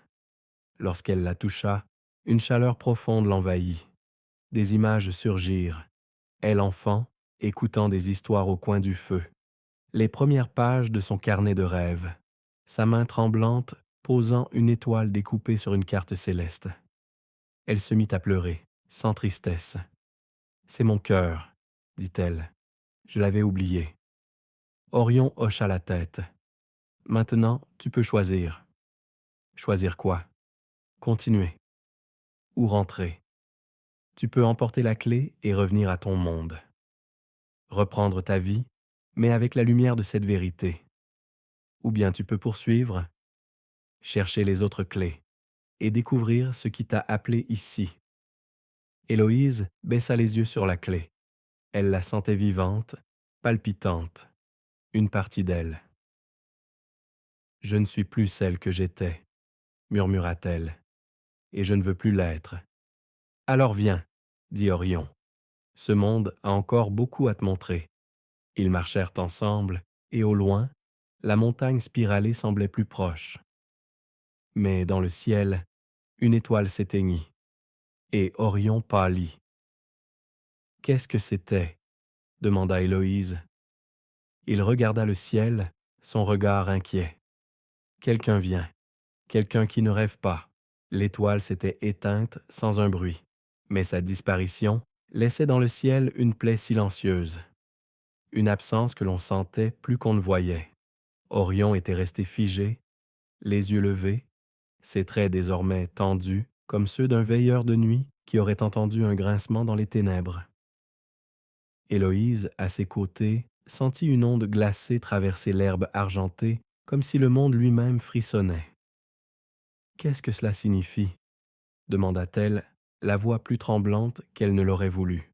Lorsqu'elle la toucha, une chaleur profonde l'envahit. Des images surgirent. Elle enfant, écoutant des histoires au coin du feu. Les premières pages de son carnet de rêves. Sa main tremblante posant une étoile découpée sur une carte céleste. Elle se mit à pleurer, sans tristesse. « C'est mon cœur, » dit-elle. « Je l'avais oublié. » Orion hocha la tête. « Maintenant, tu peux choisir. » Choisir quoi? Continuer. Ou rentrer. Tu peux emporter la clé et revenir à ton monde. Reprendre ta vie, mais avec la lumière de cette vérité. Ou bien tu peux poursuivre, chercher les autres clés et découvrir ce qui t'a appelé ici. Héloïse baissa les yeux sur la clé. Elle la sentait vivante, palpitante, une partie d'elle. « Je ne suis plus celle que j'étais, » murmura-t-elle, « et je ne veux plus l'être. »« Alors viens, » dit Orion. « Ce monde a encore beaucoup à te montrer. » Ils marchèrent ensemble, et au loin, la montagne spiralée semblait plus proche. Mais dans le ciel, une étoile s'éteignit, et Orion pâlit. « Qu'est-ce que c'était ?» demanda Héloïse. Il regarda le ciel, son regard inquiet. Quelqu'un vient, quelqu'un qui ne rêve pas. L'étoile s'était éteinte sans un bruit, mais sa disparition laissait dans le ciel une plaie silencieuse, une absence que l'on sentait plus qu'on ne voyait. Orion était resté figé, les yeux levés, ses traits désormais tendus comme ceux d'un veilleur de nuit qui aurait entendu un grincement dans les ténèbres. Héloïse, à ses côtés, sentit une onde glacée traverser l'herbe argentée comme si le monde lui-même frissonnait. « Qu'est-ce que cela signifie ?» demanda-t-elle, la voix plus tremblante qu'elle ne l'aurait voulu.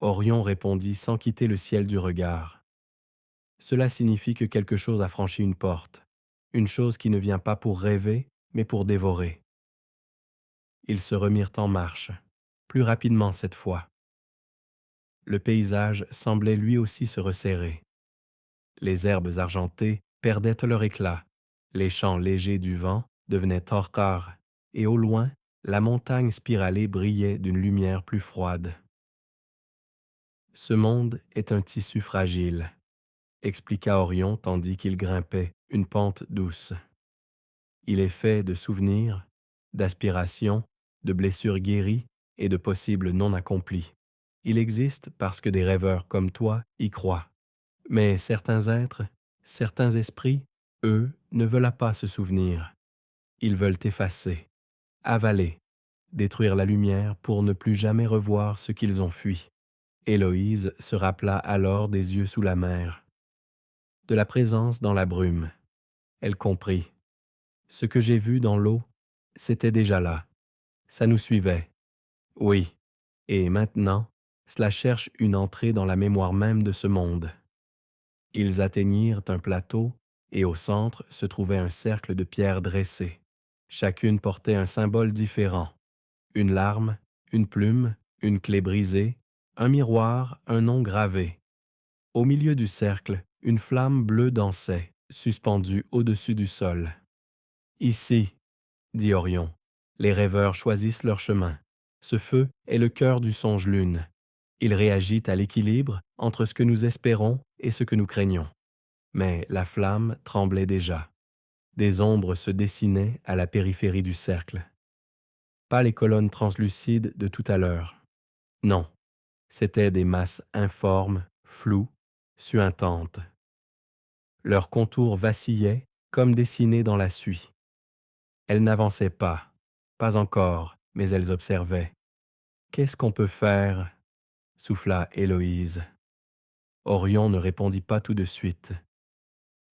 Orion répondit sans quitter le ciel du regard. « Cela signifie que quelque chose a franchi une porte, une chose qui ne vient pas pour rêver, mais pour dévorer. » Ils se remirent en marche, plus rapidement cette fois. Le paysage semblait lui aussi se resserrer. Les herbes argentées perdaient leur éclat, les chants légers du vent devenaient torcards, et au loin, la montagne spiralée brillait d'une lumière plus froide. « Ce monde est un tissu fragile, » expliqua Orion tandis qu'il grimpait une pente douce. « Il est fait de souvenirs, d'aspirations, de blessures guéries et de possibles non accomplis. Il existe parce que des rêveurs comme toi y croient. Mais certains êtres, certains esprits, eux, ne veulent pas se souvenir. Ils veulent effacer, avaler, détruire la lumière pour ne plus jamais revoir ce qu'ils ont fui. » Héloïse se rappela alors des yeux sous la mer, de la présence dans la brume. Elle comprit. Ce que j'ai vu dans l'eau, c'était déjà là. Ça nous suivait. Oui, et maintenant, cela cherche une entrée dans la mémoire même de ce monde. Ils atteignirent un plateau, et au centre se trouvait un cercle de pierres dressées. Chacune portait un symbole différent. Une larme, une plume, une clé brisée, un miroir, un nom gravé. Au milieu du cercle, une flamme bleue dansait, suspendue au-dessus du sol. « Ici, » dit Orion, « les rêveurs choisissent leur chemin. Ce feu est le cœur du songe-lune. Il réagit à l'équilibre entre ce que nous espérons et ce que nous craignons. » Mais la flamme tremblait déjà. Des ombres se dessinaient à la périphérie du cercle. Pas les colonnes translucides de tout à l'heure. Non, c'étaient des masses informes, floues, suintantes. Leurs contours vacillaient comme dessinés dans la suie. Elles n'avançaient pas encore, mais elles observaient. « Qu'est-ce qu'on peut faire ?» souffla Héloïse. Orion ne répondit pas tout de suite.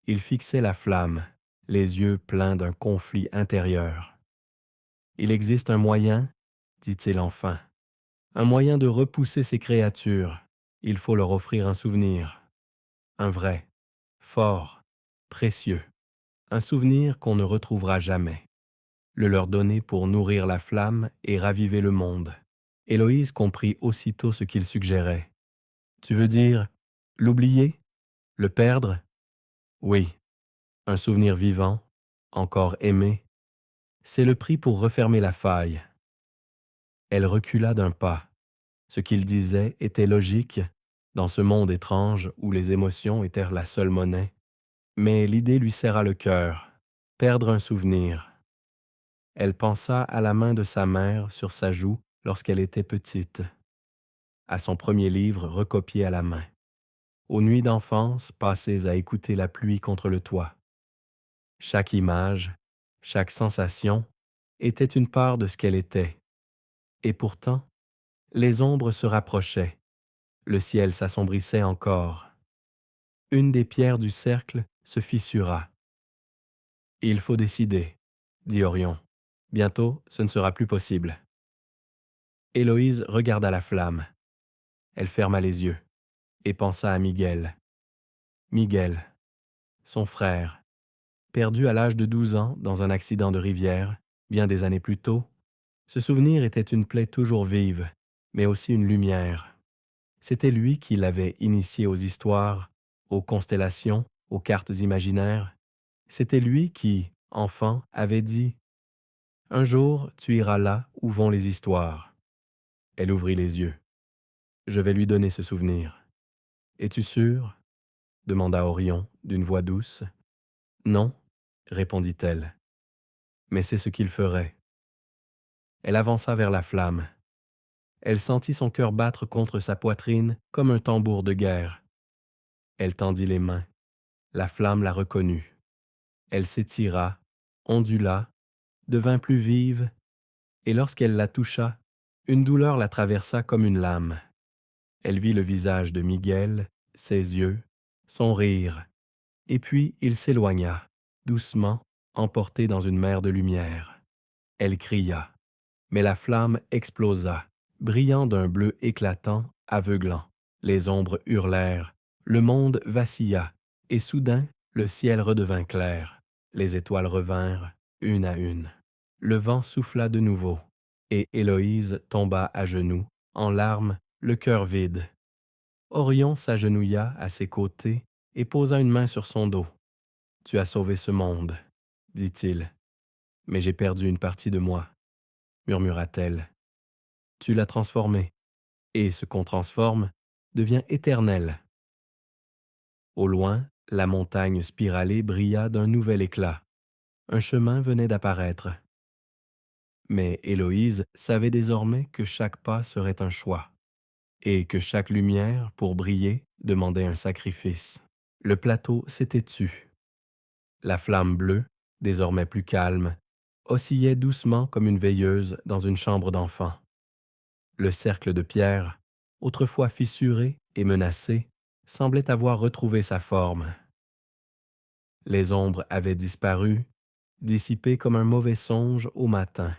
Il fixait la flamme, les yeux pleins d'un conflit intérieur. « Il existe un moyen, dit-il enfin, un moyen de repousser ces créatures. Il faut leur offrir un souvenir. Un vrai, fort, précieux. Un souvenir qu'on ne retrouvera jamais. Le leur donner pour nourrir la flamme et raviver le monde. » Héloïse comprit aussitôt ce qu'il suggérait. « Tu veux dire l'oublier? Le perdre? » ?»« Oui, un souvenir vivant, encore aimé. C'est le prix pour refermer la faille. » Elle recula d'un pas. Ce qu'il disait était logique, dans ce monde étrange où les émotions étaient la seule monnaie. Mais l'idée lui serra le cœur. Perdre un souvenir. Elle pensa à la main de sa mère sur sa joue lorsqu'elle était petite, à son premier livre recopié à la main, aux nuits d'enfance passées à écouter la pluie contre le toit. Chaque image, chaque sensation était une part de ce qu'elle était. Et pourtant, les ombres se rapprochaient, le ciel s'assombrissait encore. Une des pierres du cercle se fissura. « Il faut décider, » dit Orion. « Bientôt, ce ne sera plus possible. » Héloïse regarda la flamme. Elle ferma les yeux et pensa à Miguel. Miguel, son frère, perdu à l'âge de 12 ans dans un accident de rivière, bien des années plus tôt. Ce souvenir était une plaie toujours vive, mais aussi une lumière. C'était lui qui l'avait initié aux histoires, aux constellations, aux cartes imaginaires. C'était lui qui, enfant, avait dit « Un jour, tu iras là où vont les histoires. » Elle ouvrit les yeux. « Je vais lui donner ce souvenir. »« Es-tu sûr ?» demanda Orion d'une voix douce. « Non, » répondit-elle. « Mais c'est ce qu'il ferait. » Elle avança vers la flamme. Elle sentit son cœur battre contre sa poitrine comme un tambour de guerre. Elle tendit les mains. La flamme la reconnut. Elle s'étira, ondula, devint plus vive, et lorsqu'elle la toucha, une douleur la traversa comme une lame. Elle vit le visage de Miguel, ses yeux, son rire, et puis il s'éloigna, doucement, emporté dans une mer de lumière. Elle cria, mais la flamme explosa, brillant d'un bleu éclatant, aveuglant. Les ombres hurlèrent, le monde vacilla, et soudain, le ciel redevint clair. Les étoiles revinrent, une à une. Le vent souffla de nouveau, et Héloïse tomba à genoux, en larmes, le cœur vide. Orion s'agenouilla à ses côtés et posa une main sur son dos. « Tu as sauvé ce monde, » dit-il. « Mais j'ai perdu une partie de moi, » murmura-t-elle. « Tu l'as transformé, et ce qu'on transforme devient éternel. » Au loin, la montagne spiralée brilla d'un nouvel éclat. Un chemin venait d'apparaître. Mais Héloïse savait désormais que chaque pas serait un choix, et que chaque lumière, pour briller, demandait un sacrifice. Le plateau s'était tu. La flamme bleue, désormais plus calme, oscillait doucement comme une veilleuse dans une chambre d'enfant. Le cercle de pierre, autrefois fissuré et menacé, semblait avoir retrouvé sa forme. Les ombres avaient disparu, dissipées comme un mauvais songe au matin.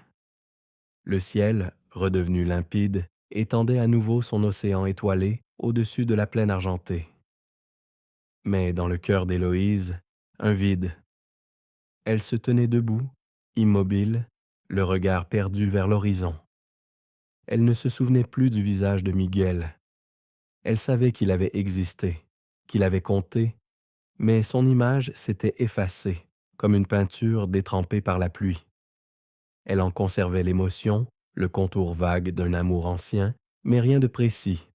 Le ciel, redevenu limpide, étendait à nouveau son océan étoilé au-dessus de la plaine argentée. Mais dans le cœur d'Héloïse, un vide. Elle se tenait debout, immobile, le regard perdu vers l'horizon. Elle ne se souvenait plus du visage de Miguel. Elle savait qu'il avait existé, qu'il avait compté, mais son image s'était effacée, comme une peinture détrempée par la pluie. Elle en conservait l'émotion, le contour vague d'un amour ancien, mais rien de précis,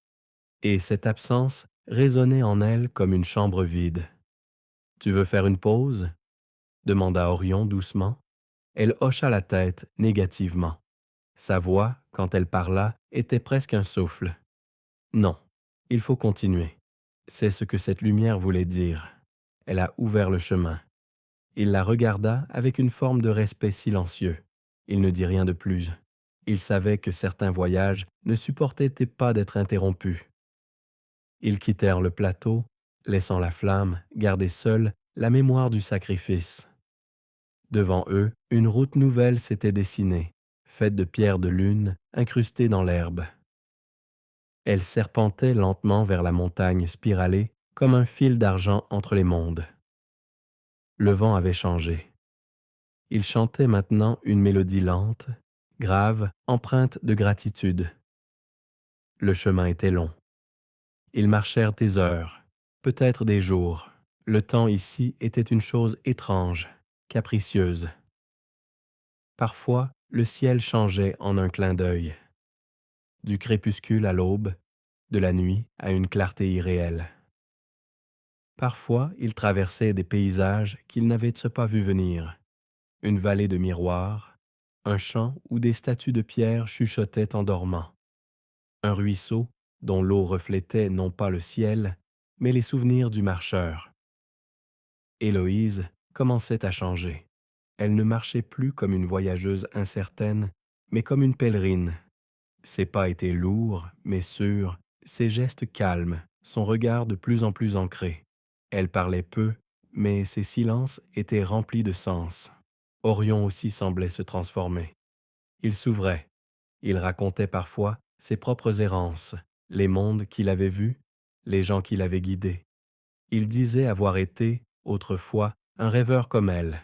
et cette absence résonnait en elle comme une chambre vide. « Tu veux faire une pause ?» demanda Orion doucement. Elle hocha la tête négativement. Sa voix, quand elle parla, était presque un souffle. « Non, il faut continuer. » C'est ce que cette lumière voulait dire. Elle a ouvert le chemin. Il la regarda avec une forme de respect silencieux. Il ne dit rien de plus. Il savait que certains voyages ne supportaient pas d'être interrompus. Ils quittèrent le plateau, laissant la flamme garder seule la mémoire du sacrifice. Devant eux, une route nouvelle s'était dessinée, faite de pierres de lune incrustées dans l'herbe. Elle serpentait lentement vers la montagne spiralée comme un fil d'argent entre les mondes. Le vent avait changé. Il chantait maintenant une mélodie lente, grave, empreinte de gratitude. Le chemin était long. Ils marchèrent des heures, peut-être des jours. Le temps ici était une chose étrange, capricieuse. Parfois, le ciel changeait en un clin d'œil. Du crépuscule à l'aube, de la nuit à une clarté irréelle. Parfois, ils traversaient des paysages qu'ils n'avaient pas vus venir. Une vallée de miroirs, un champ où des statues de pierre chuchotaient en dormant. Un ruisseau dont l'eau reflétait non pas le ciel, mais les souvenirs du marcheur. Héloïse commençait à changer. Elle ne marchait plus comme une voyageuse incertaine, mais comme une pèlerine. Ses pas étaient lourds, mais sûrs, ses gestes calmes, son regard de plus en plus ancré. Elle parlait peu, mais ses silences étaient remplis de sens. Orion aussi semblait se transformer. Il s'ouvrait. Il racontait parfois ses propres errances, les mondes qu'il avait vus, les gens qu'il avait guidés. Il disait avoir été, autrefois, un rêveur comme elle.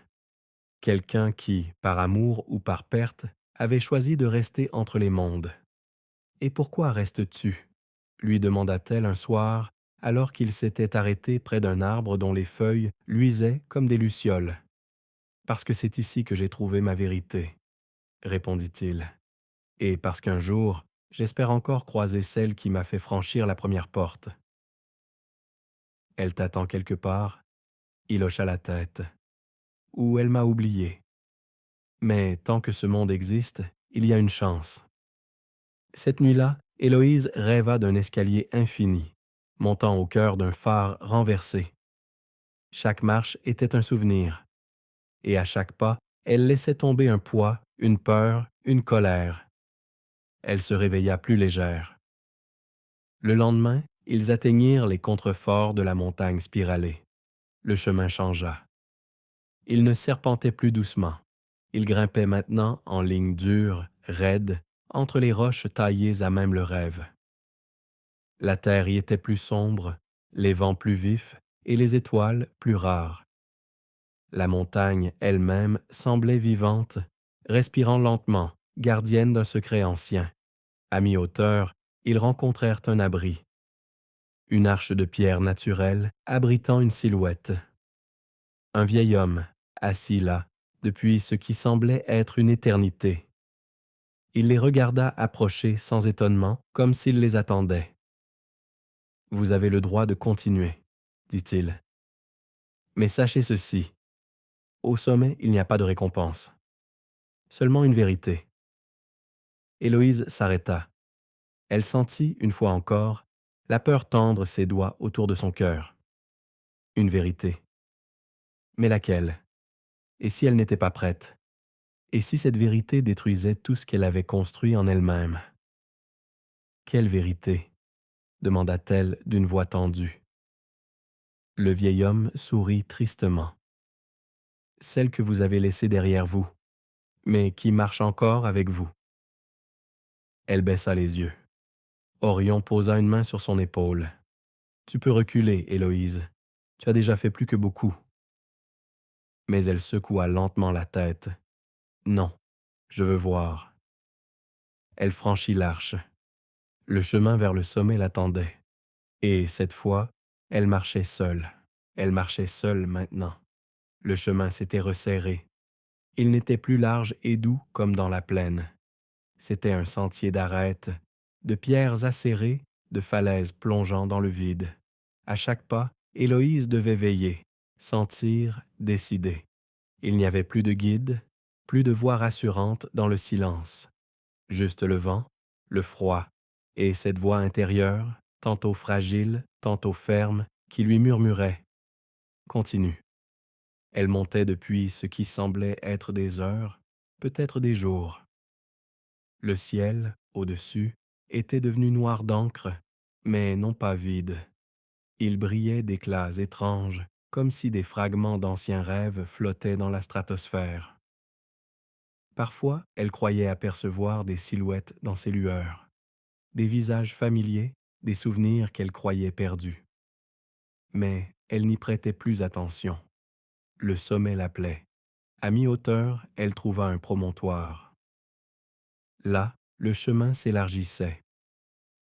Quelqu'un qui, par amour ou par perte, avait choisi de rester entre les mondes. « Et pourquoi restes-tu » lui demanda-t-elle un soir, alors qu'il s'était arrêté près d'un arbre dont les feuilles luisaient comme des lucioles. « Parce que c'est ici que j'ai trouvé ma vérité, » répondit-il. « Et parce qu'un jour, j'espère encore croiser celle qui m'a fait franchir la première porte. » « Elle t'attend quelque part ?» Il hocha la tête. « Ou elle m'a oublié. Mais tant que ce monde existe, il y a une chance. » Cette nuit-là, Héloïse rêva d'un escalier infini, montant au cœur d'un phare renversé. Chaque marche était un souvenir, et à chaque pas, elle laissait tomber un poids, une peur, une colère. Elle se réveilla plus légère. Le lendemain, ils atteignirent les contreforts de la montagne spiralée. Le chemin changea. Ils ne serpentaient plus doucement. Ils grimpaient maintenant en ligne dure, raide, entre les roches taillées à même le rêve. La terre y était plus sombre, les vents plus vifs et les étoiles plus rares. La montagne elle-même semblait vivante, respirant lentement, gardienne d'un secret ancien. À mi-hauteur, ils rencontrèrent un abri. Une arche de pierre naturelle abritant une silhouette. Un vieil homme, assis là, depuis ce qui semblait être une éternité. Il les regarda approcher sans étonnement, comme s'il les attendait. « Vous avez le droit de continuer, » dit-il. « Mais sachez ceci, au sommet, il n'y a pas de récompense. Seulement une vérité. » Héloïse s'arrêta. Elle sentit, une fois encore, la peur tendre ses doigts autour de son cœur. Une vérité. Mais laquelle? Et si elle n'était pas prête? Et si cette vérité détruisait tout ce qu'elle avait construit en elle-même? « Quelle vérité ?» demanda-t-elle d'une voix tendue. Le vieil homme sourit tristement. « Celle que vous avez laissée derrière vous, mais qui marche encore avec vous. » Elle baissa les yeux. Orion posa une main sur son épaule. « Tu peux reculer, Héloïse. Tu as déjà fait plus que beaucoup. Mais elle secoua lentement la tête. Non, je veux voir. Elle franchit l'arche. Le chemin vers le sommet l'attendait. Et cette fois, elle marchait seule. Elle marchait seule maintenant. Le chemin s'était resserré. Il n'était plus large et doux comme dans la plaine. C'était un sentier d'arêtes, de pierres acérées, de falaises plongeant dans le vide. À chaque pas, Héloïse devait veiller, sentir, décider. Il n'y avait plus de guide, plus de voix rassurante dans le silence. Juste le vent, le froid, et cette voix intérieure, tantôt fragile, tantôt ferme, qui lui murmurait « Continue ». Elle montait depuis ce qui semblait être des heures, peut-être des jours. Le ciel, au-dessus, était devenu noir d'encre, mais non pas vide. Il brillait d'éclats étranges, comme si des fragments d'anciens rêves flottaient dans la stratosphère. Parfois, elle croyait apercevoir des silhouettes dans ces lueurs, des visages familiers, des souvenirs qu'elle croyait perdus. Mais elle n'y prêtait plus attention. Le sommet l'appelait. À mi-hauteur, elle trouva un promontoire. Là, le chemin s'élargissait.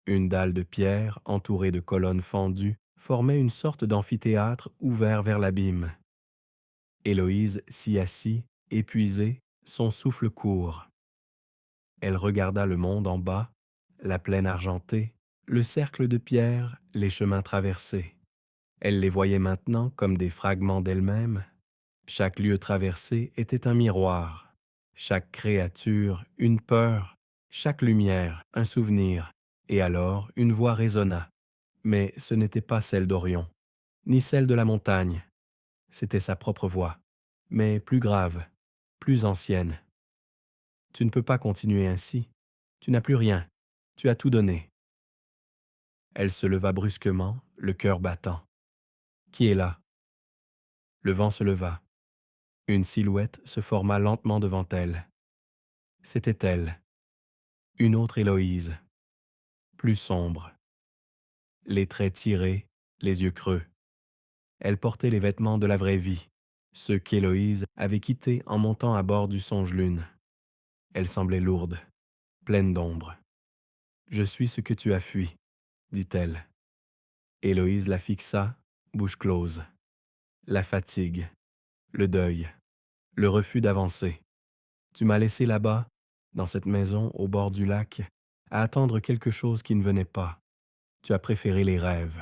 Une dalle de pierre, entourée de colonnes fendues, formait une sorte d'amphithéâtre ouvert vers l'abîme. Héloïse s'y assit, épuisée, son souffle court. Elle regarda le monde en bas, la plaine argentée, le cercle de pierre, les chemins traversés. Elle les voyait maintenant comme des fragments d'elle-même. Chaque lieu traversé était un miroir. Chaque créature, une peur. Chaque lumière, un souvenir. Et alors, une voix résonna. Mais ce n'était pas celle d'Orion, ni celle de la montagne. C'était sa propre voix, mais plus grave, plus ancienne. Tu ne peux pas continuer ainsi. Tu n'as plus rien. Tu as tout donné. Elle se leva brusquement, le cœur battant. Qui est là? Le vent se leva. Une silhouette se forma lentement devant elle. C'était elle. Une autre Héloïse. Plus sombre. Les traits tirés, les yeux creux. Elle portait les vêtements de la vraie vie, ceux qu'Héloïse avait quittés en montant à bord du Songe-Lune. Elle semblait lourde, pleine d'ombre. « Je suis ce que tu as fui », dit-elle. Héloïse la fixa, bouche close. La fatigue, le deuil, le refus d'avancer. Tu m'as laissé là-bas, dans cette maison au bord du lac, à attendre quelque chose qui ne venait pas. Tu as préféré les rêves.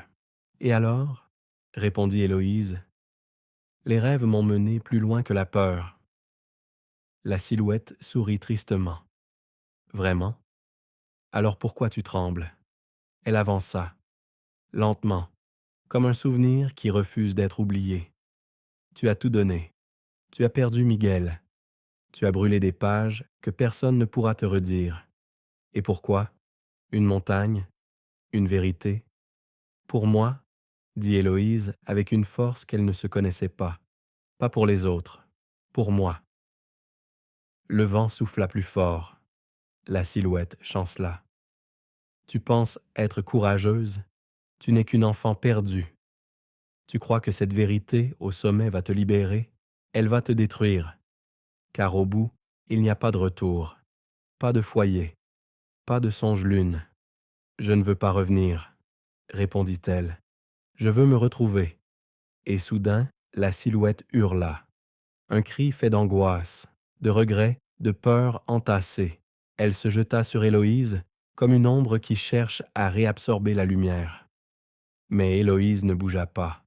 Et alors, répondit Héloïse, les rêves m'ont mené plus loin que la peur. La silhouette sourit tristement. Vraiment? Alors pourquoi tu trembles? Elle avança, lentement, comme un souvenir qui refuse d'être oublié. Tu as tout donné. Tu as perdu Miguel. Tu as brûlé des pages que personne ne pourra te redire. Et pourquoi? Une montagne? Une vérité? Pour moi, dit Héloïse avec une force qu'elle ne se connaissait pas. Pas pour les autres, pour moi. Le vent souffla plus fort. La silhouette chancela. Tu penses être courageuse? Tu n'es qu'une enfant perdue. Tu crois que cette vérité au sommet va te libérer? Elle va te détruire. Car au bout, il n'y a pas de retour, pas de foyer, pas de songe-lune. Je ne veux pas revenir, répondit-elle. Je veux me retrouver. Et soudain, la silhouette hurla. Un cri fait d'angoisse, de regret, de peur entassée. Elle se jeta sur Héloïse comme une ombre qui cherche à réabsorber la lumière. Mais Héloïse ne bougea pas.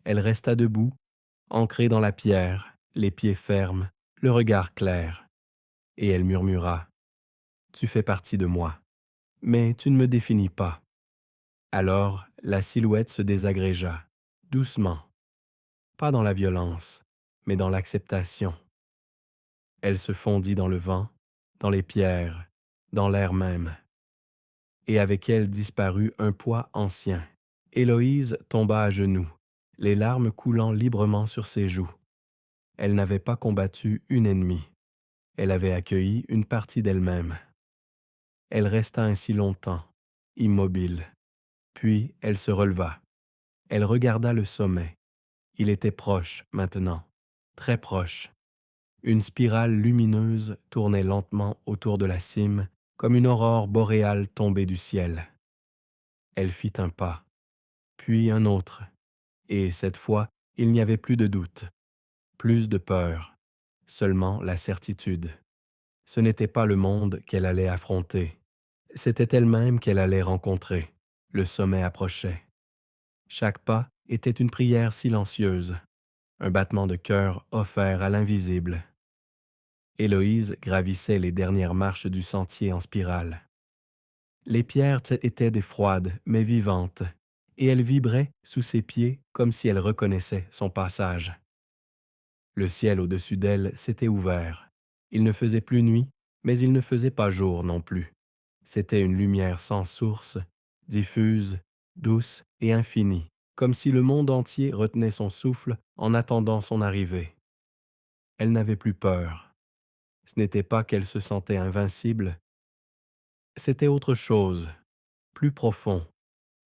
Elle resta debout, ancrée dans la pierre, les pieds fermes, le regard clair. Et elle murmura, « Tu fais partie de moi, mais tu ne me définis pas. » Alors la silhouette se désagrégea, doucement, pas dans la violence, mais dans l'acceptation. Elle se fondit dans le vent, dans les pierres, dans l'air même. Et avec elle disparut un poids ancien. Héloïse tomba à genoux, les larmes coulant librement sur ses joues. Elle n'avait pas combattu une ennemie. Elle avait accueilli une partie d'elle-même. Elle resta ainsi longtemps, immobile. Puis elle se releva. Elle regarda le sommet. Il était proche maintenant, très proche. Une spirale lumineuse tournait lentement autour de la cime, comme une aurore boréale tombée du ciel. Elle fit un pas, puis un autre, et cette fois, il n'y avait plus de doute, plus de peur, seulement la certitude. Ce n'était pas le monde qu'elle allait affronter, c'était elle-même qu'elle allait rencontrer. Le sommet approchait. Chaque pas était une prière silencieuse, un battement de cœur offert à l'invisible. Héloïse gravissait les dernières marches du sentier en spirale. Les pierres étaient des froides, mais vivantes, et elles vibraient sous ses pieds comme si elles reconnaissaient son passage. Le ciel au-dessus d'elle s'était ouvert. Il ne faisait plus nuit, mais il ne faisait pas jour non plus. C'était une lumière sans source, diffuse, douce et infinie, comme si le monde entier retenait son souffle en attendant son arrivée. Elle n'avait plus peur. Ce n'était pas qu'elle se sentait invincible, c'était autre chose, plus profond,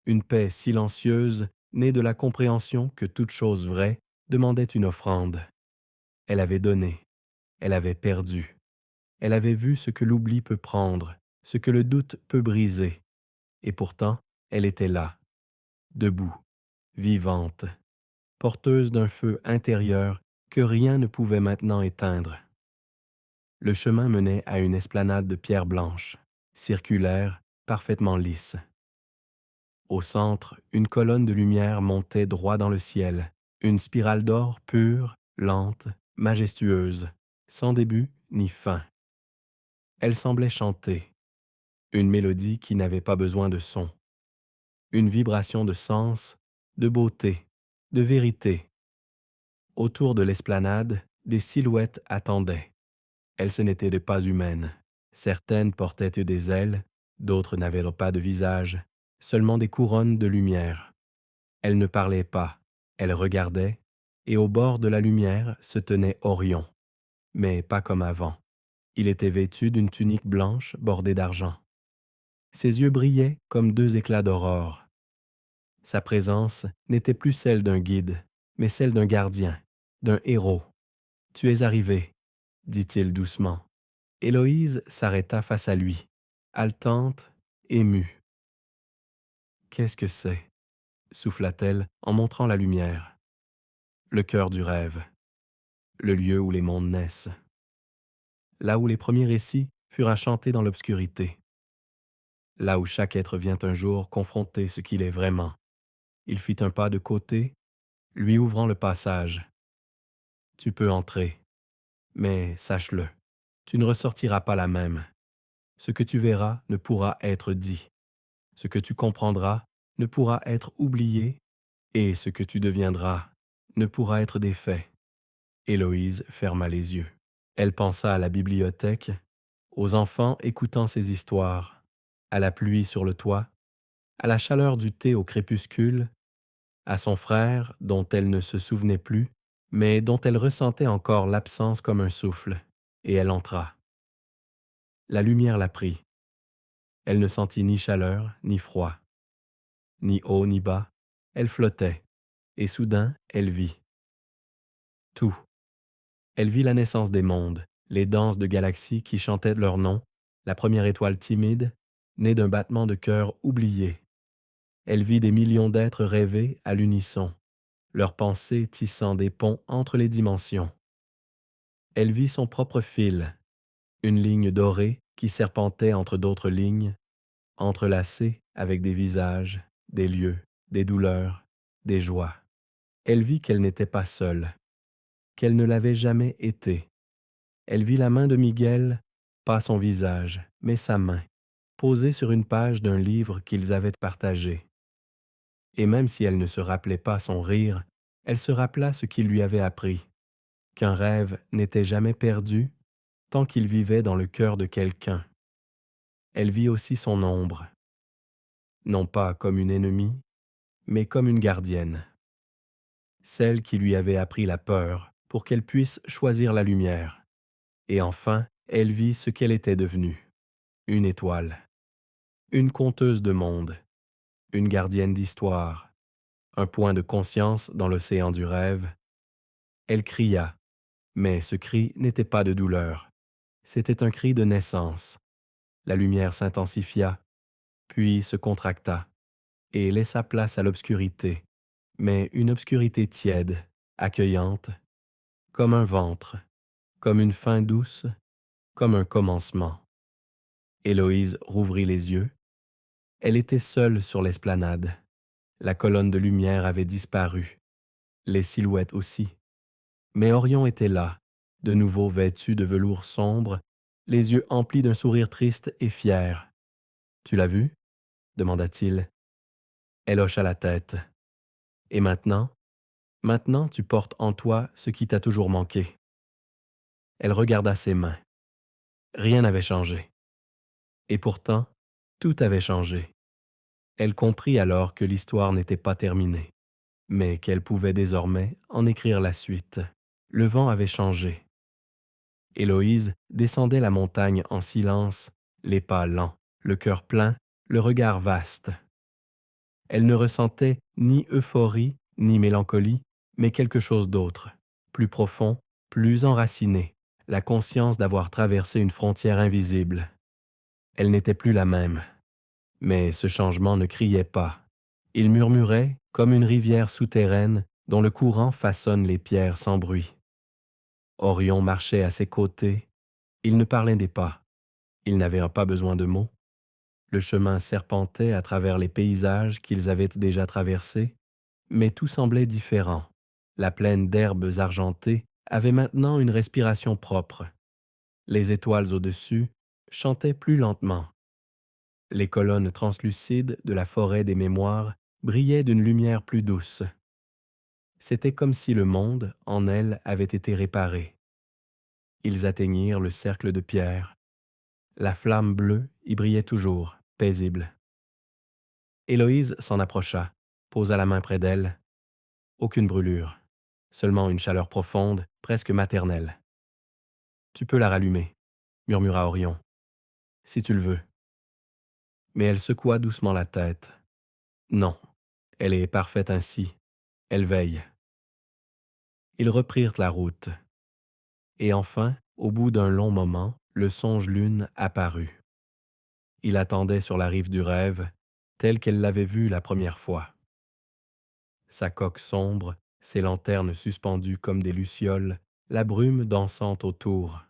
une paix silencieuse née de la compréhension que toute chose vraie demandait une offrande. Elle avait donné, elle avait perdu, elle avait vu ce que l'oubli peut prendre, ce que le doute peut briser, et pourtant elle était là, debout, vivante, porteuse d'un feu intérieur que rien ne pouvait maintenant éteindre. Le chemin menait à une esplanade de pierre blanche, circulaire, parfaitement lisse. Au centre, une colonne de lumière montait droit dans le ciel, une spirale d'or pure, lente, majestueuse, sans début ni fin. Elle semblait chanter, une mélodie qui n'avait pas besoin de son, une vibration de sens, de beauté, de vérité. Autour de l'esplanade, des silhouettes attendaient. Elles ce n'étaient pas humaines. Certaines portaient des ailes, d'autres n'avaient pas de visage, seulement des couronnes de lumière. Elles ne parlaient pas, elles regardaient, et au bord de la lumière se tenait Orion, mais pas comme avant. Il était vêtu d'une tunique blanche bordée d'argent. Ses yeux brillaient comme deux éclats d'aurore. Sa présence n'était plus celle d'un guide, mais celle d'un gardien, d'un héros. « Tu es arrivé, » dit-il doucement. Héloïse s'arrêta face à lui, haletante, émue. « Qu'est-ce que c'est ?» souffla-t-elle en montrant la lumière. Le cœur du rêve, le lieu où les mondes naissent. Là où les premiers récits furent à chanter dans l'obscurité. Là où chaque être vient un jour confronter ce qu'il est vraiment. Il fit un pas de côté, lui ouvrant le passage. « Tu peux entrer, mais sache-le, tu ne ressortiras pas la même. Ce que tu verras ne pourra être dit. Ce que tu comprendras ne pourra être oublié, et ce que tu deviendras ne pourra être défait. » Héloïse ferma les yeux. Elle pensa à la bibliothèque, aux enfants écoutant ses histoires, à la pluie sur le toit, à la chaleur du thé au crépuscule, à son frère dont elle ne se souvenait plus, mais dont elle ressentait encore l'absence comme un souffle, et elle entra. La lumière la prit. Elle ne sentit ni chaleur, ni froid. Ni haut, ni bas, elle flottait, et soudain, elle vit. Tout. Elle vit la naissance des mondes, les danses de galaxies qui chantaient leur nom, la première étoile timide, née d'un battement de cœur oublié. Elle vit des millions d'êtres rêver à l'unisson, leurs pensées tissant des ponts entre les dimensions. Elle vit son propre fil, une ligne dorée qui serpentait entre d'autres lignes, entrelacée avec des visages, des lieux, des douleurs, des joies. Elle vit qu'elle n'était pas seule, qu'elle ne l'avait jamais été. Elle vit la main de Miguel, pas son visage, mais sa main, posée sur une page d'un livre qu'ils avaient partagé. Et même si elle ne se rappelait pas son rire, elle se rappela ce qu'il lui avait appris, qu'un rêve n'était jamais perdu tant qu'il vivait dans le cœur de quelqu'un. Elle vit aussi son ombre, non pas comme une ennemie, mais comme une gardienne, celle qui lui avait appris la peur pour qu'elle puisse choisir la lumière. Et enfin, elle vit ce qu'elle était devenue, une étoile, une conteuse de monde, une gardienne d'histoire, un point de conscience dans l'océan du rêve. Elle cria, mais ce cri n'était pas de douleur. C'était un cri de naissance. La lumière s'intensifia, puis se contracta, et laissa place à l'obscurité, mais une obscurité tiède, accueillante, comme un ventre, comme une fin douce, comme un commencement. Héloïse rouvrit les yeux. Elle était seule sur l'esplanade. La colonne de lumière avait disparu, les silhouettes aussi. Mais Orion était là, de nouveau vêtu de velours sombre, les yeux emplis d'un sourire triste et fier. « Tu l'as vu ?» demanda-t-il. Elle hocha la tête. « Et maintenant? Maintenant tu portes en toi ce qui t'a toujours manqué. » Elle regarda ses mains. Rien n'avait changé. Et pourtant, tout avait changé. Elle comprit alors que l'histoire n'était pas terminée, mais qu'elle pouvait désormais en écrire la suite. Le vent avait changé. Héloïse descendait la montagne en silence, les pas lents, le cœur plein, le regard vaste. Elle ne ressentait ni euphorie, ni mélancolie, mais quelque chose d'autre, plus profond, plus enraciné, la conscience d'avoir traversé une frontière invisible. Elle n'était plus la même. Mais ce changement ne criait pas. Il murmurait comme une rivière souterraine dont le courant façonne les pierres sans bruit. Orion marchait à ses côtés. Il ne parlait pas. Il n'avait pas besoin de mots. Le chemin serpentait à travers les paysages qu'ils avaient déjà traversés, mais tout semblait différent. La plaine d'herbes argentées avait maintenant une respiration propre. Les étoiles au-dessus chantaient plus lentement. Les colonnes translucides de la forêt des mémoires brillaient d'une lumière plus douce. C'était comme si le monde, en elle, avait été réparé. Ils atteignirent le cercle de pierre. La flamme bleue y brillait toujours, paisible. Héloïse s'en approcha, posa la main près d'elle. Aucune brûlure, seulement une chaleur profonde, presque maternelle. « Tu peux la rallumer, » murmura Orion, « si tu le veux. » Mais elle secoua doucement la tête. « Non, elle est parfaite ainsi. Elle veille. » Ils reprirent la route. Et enfin, au bout d'un long moment, le songe-lune apparut. Il attendait sur la rive du rêve, tel qu'elle l'avait vu la première fois. Sa coque sombre, ses lanternes suspendues comme des lucioles, la brume dansante autour.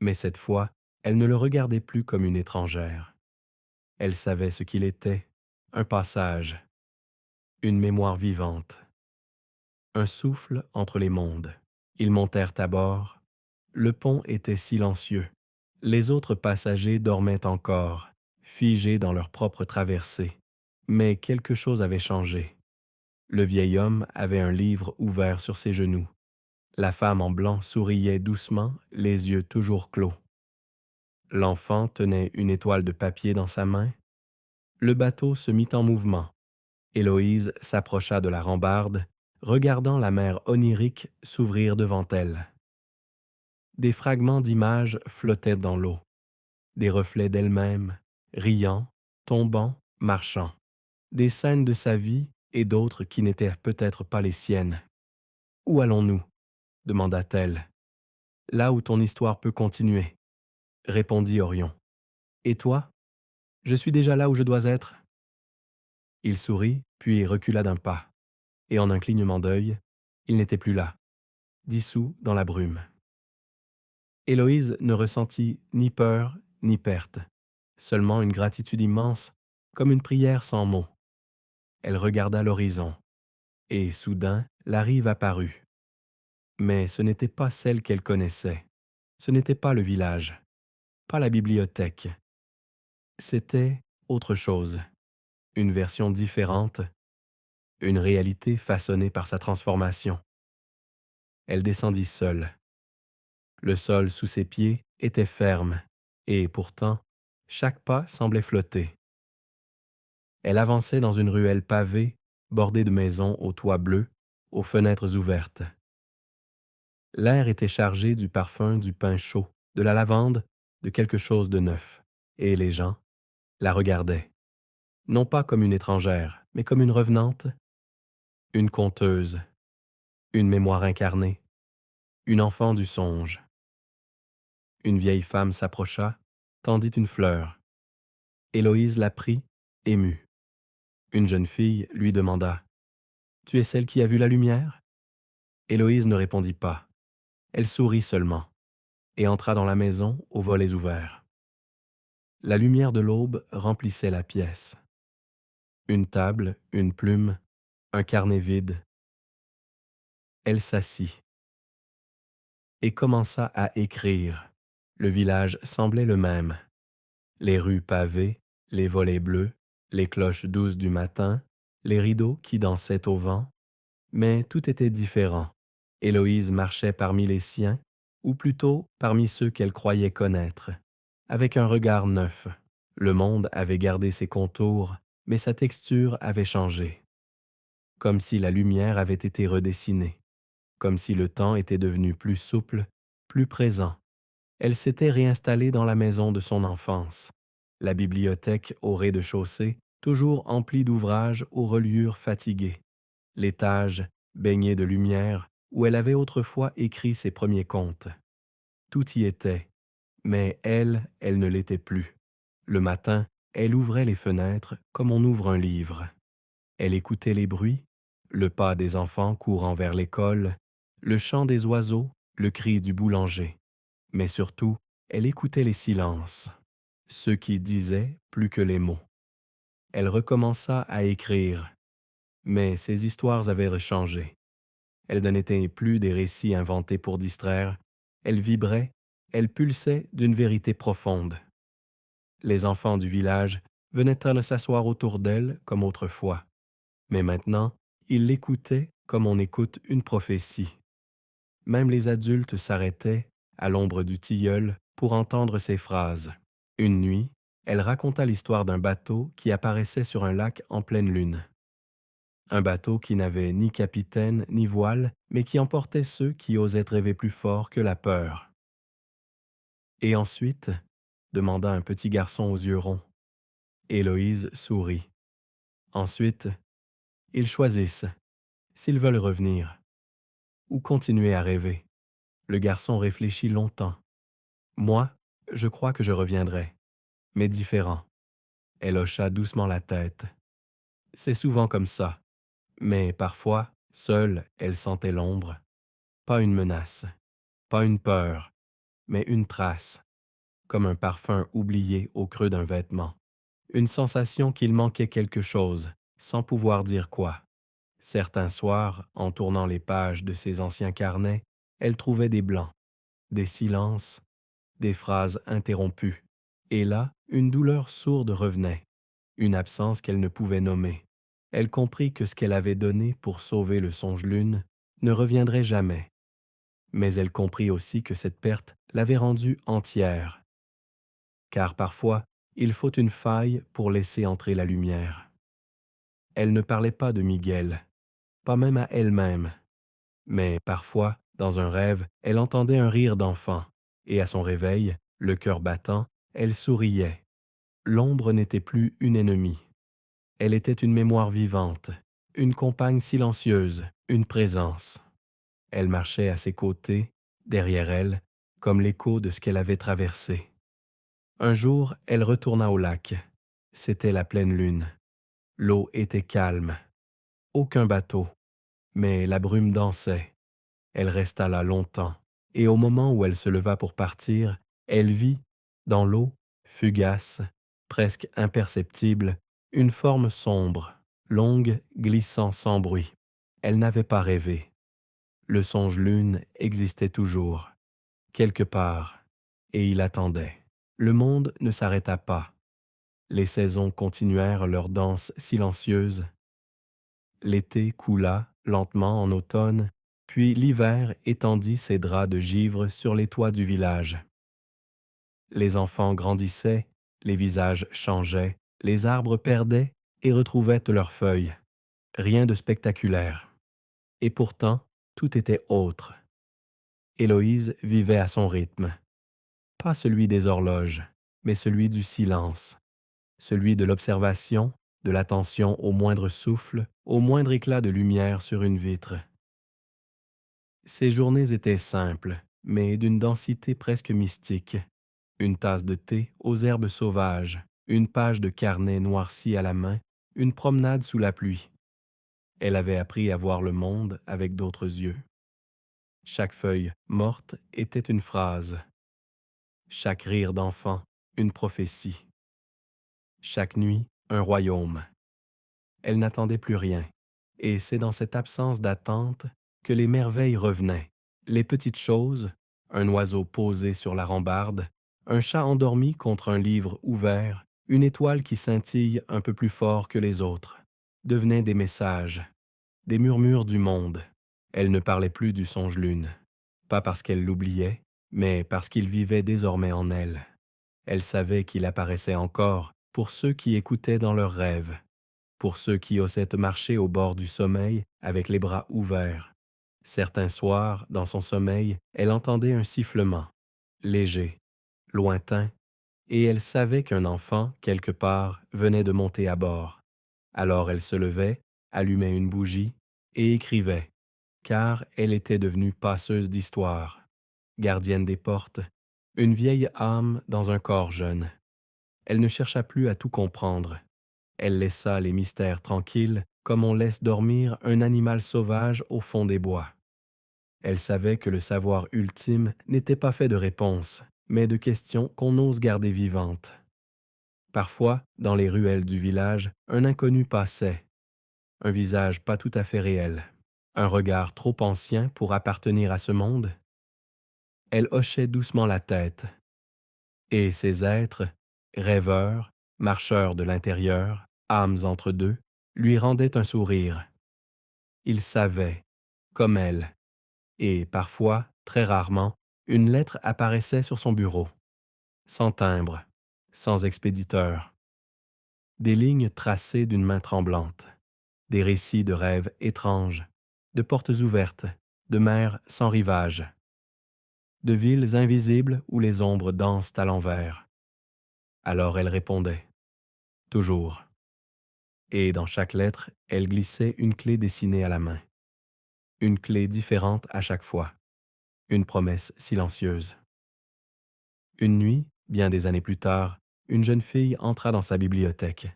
Mais cette fois, elle ne le regardait plus comme une étrangère. Elle savait ce qu'il était, un passage, une mémoire vivante, un souffle entre les mondes. Ils montèrent à bord. Le pont était silencieux. Les autres passagers dormaient encore, figés dans leur propre traversée. Mais quelque chose avait changé. Le vieil homme avait un livre ouvert sur ses genoux. La femme en blanc souriait doucement, les yeux toujours clos. L'enfant tenait une étoile de papier dans sa main. Le bateau se mit en mouvement. Héloïse s'approcha de la rambarde, regardant la mer onirique s'ouvrir devant elle. Des fragments d'images flottaient dans l'eau, des reflets d'elle-même, riant, tombant, marchant, des scènes de sa vie et d'autres qui n'étaient peut-être pas les siennes. « Où allons-nous » demanda-t-elle. « Là où ton histoire peut continuer, » répondit Orion. « Et toi? Je suis déjà là où je dois être. » Il sourit, puis recula d'un pas, et en un clignement d'œil, il n'était plus là, dissous dans la brume. Héloïse ne ressentit ni peur ni perte, seulement une gratitude immense, comme une prière sans mots. Elle regarda l'horizon, et soudain la rive apparut. Mais ce n'était pas celle qu'elle connaissait, ce n'était pas le village, pas la bibliothèque. C'était autre chose, une version différente, une réalité façonnée par sa transformation. Elle descendit seule. Le sol sous ses pieds était ferme, et pourtant, chaque pas semblait flotter. Elle avançait dans une ruelle pavée, bordée de maisons aux toits bleus, aux fenêtres ouvertes. L'air était chargé du parfum du pain chaud, de la lavande, de quelque chose de neuf, et les gens la regardaient, non pas comme une étrangère, mais comme une revenante, une conteuse, une mémoire incarnée, une enfant du songe. Une vieille femme s'approcha, tendit une fleur. Héloïse la prit, émue. Une jeune fille lui demanda « Tu es celle qui a vu la lumière ?» Héloïse ne répondit pas. Elle sourit seulement et entra dans la maison aux volets ouverts. La lumière de l'aube remplissait la pièce. Une table, une plume, un carnet vide. Elle s'assit et commença à écrire. Le village semblait le même. Les rues pavées, les volets bleus, les cloches douces du matin, les rideaux qui dansaient au vent. Mais tout était différent. Héloïse marchait parmi les siens, ou plutôt parmi ceux qu'elle croyait connaître, avec un regard neuf. Le monde avait gardé ses contours, mais sa texture avait changé. Comme si la lumière avait été redessinée, comme si le temps était devenu plus souple, plus présent. Elle s'était réinstallée dans la maison de son enfance, la bibliothèque au rez-de-chaussée, toujours emplie d'ouvrages aux reliures fatiguées, l'étage baigné de lumière où elle avait autrefois écrit ses premiers contes. Tout y était, mais elle ne l'était plus. Le matin, elle ouvrait les fenêtres comme on ouvre un livre. Elle écoutait les bruits, le pas des enfants courant vers l'école, le chant des oiseaux, le cri du boulanger. Mais surtout, elle écoutait les silences, ceux qui disaient plus que les mots. Elle recommença à écrire, mais ses histoires avaient changé. Elles n'étaient plus des récits inventés pour distraire, elles vibraient, elles pulsaient d'une vérité profonde. Les enfants du village venaient-ils s'asseoir autour d'elle comme autrefois, mais maintenant, ils l'écoutaient comme on écoute une prophétie. Même les adultes s'arrêtaient, à l'ombre du tilleul, pour entendre ses phrases. Une nuit, elle raconta l'histoire d'un bateau qui apparaissait sur un lac en pleine lune. Un bateau qui n'avait ni capitaine ni voile, mais qui emportait ceux qui osaient rêver plus fort que la peur. Et ensuite, demanda un petit garçon aux yeux ronds. Héloïse sourit. Ensuite, ils choisissent, s'ils veulent revenir, ou continuer à rêver. Le garçon réfléchit longtemps. Moi, je crois que je reviendrai, mais différent. Elle hocha doucement la tête. C'est souvent comme ça, mais parfois, seule, elle sentait l'ombre. Pas une menace, pas une peur, mais une trace, comme un parfum oublié au creux d'un vêtement. Une sensation qu'il manquait quelque chose, sans pouvoir dire quoi. Certains soirs, en tournant les pages de ses anciens carnets, elle trouvait des blancs, des silences, des phrases interrompues. Et là, une douleur sourde revenait, une absence qu'elle ne pouvait nommer. Elle comprit que ce qu'elle avait donné pour sauver le songe-lune ne reviendrait jamais. Mais elle comprit aussi que cette perte l'avait rendue entière. Car parfois, il faut une faille pour laisser entrer la lumière. Elle ne parlait pas de Miguel, pas même à elle-même. Mais parfois, dans un rêve, elle entendait un rire d'enfant, et à son réveil, le cœur battant, elle souriait. L'ombre n'était plus une ennemie. Elle était une mémoire vivante, une compagne silencieuse, une présence. Elle marchait à ses côtés, derrière elle, comme l'écho de ce qu'elle avait traversé. Un jour, elle retourna au lac. C'était la pleine lune. L'eau était calme. Aucun bateau. Mais la brume dansait. Elle resta là longtemps, et au moment où elle se leva pour partir, elle vit, dans l'eau, fugace, presque imperceptible, une forme sombre, longue, glissant sans bruit. Elle n'avait pas rêvé. Le songe-lune existait toujours, quelque part, et il attendait. Le monde ne s'arrêta pas. Les saisons continuèrent leur danse silencieuse. L'été coula lentement en automne, puis l'hiver étendit ses draps de givre sur les toits du village. Les enfants grandissaient, les visages changeaient, les arbres perdaient et retrouvaient leurs feuilles. Rien de spectaculaire. Et pourtant, tout était autre. Héloïse vivait à son rythme. Pas celui des horloges, mais celui du silence, celui de l'observation, de l'attention au moindre souffle, au moindre éclat de lumière sur une vitre. Ces journées étaient simples, mais d'une densité presque mystique. Une tasse de thé aux herbes sauvages, une page de carnet noirci à la main, une promenade sous la pluie. Elle avait appris à voir le monde avec d'autres yeux. Chaque feuille morte était une phrase. Chaque rire d'enfant, une prophétie. Chaque nuit, un royaume. Elle n'attendait plus rien, et c'est dans cette absence d'attente que les merveilles revenaient. Les petites choses, un oiseau posé sur la rambarde, un chat endormi contre un livre ouvert, une étoile qui scintille un peu plus fort que les autres, devenaient des messages, des murmures du monde. Elle ne parlait plus du songe-lune, pas parce qu'elle l'oubliait, mais parce qu'il vivait désormais en elle. Elle savait qu'il apparaissait encore pour ceux qui écoutaient dans leurs rêves, pour ceux qui osaient marcher au bord du sommeil avec les bras ouverts. Certains soirs, dans son sommeil, elle entendait un sifflement, léger, lointain, et elle savait qu'un enfant, quelque part, venait de monter à bord. Alors elle se levait, allumait une bougie et écrivait, car elle était devenue passeuse d'histoire, gardienne des portes, une vieille âme dans un corps jeune. Elle ne chercha plus à tout comprendre. Elle laissa les mystères tranquilles comme on laisse dormir un animal sauvage au fond des bois. Elle savait que le savoir ultime n'était pas fait de réponses, mais de questions qu'on ose garder vivantes. Parfois, dans les ruelles du village, un inconnu passait, un visage pas tout à fait réel, un regard trop ancien pour appartenir à ce monde. Elle hochait doucement la tête, et ces êtres, rêveurs, marcheurs de l'intérieur, âmes entre deux, lui rendaient un sourire. Ils savaient, comme elle, et parfois, très rarement, une lettre apparaissait sur son bureau, sans timbre, sans expéditeur. Des lignes tracées d'une main tremblante, des récits de rêves étranges, de portes ouvertes, de mers sans rivage, de villes invisibles où les ombres dansent à l'envers. Alors elle répondait, toujours. Et dans chaque lettre, elle glissait une clé dessinée à la main. Une clé différente à chaque fois, une promesse silencieuse. Une nuit, bien des années plus tard, une jeune fille entra dans sa bibliothèque.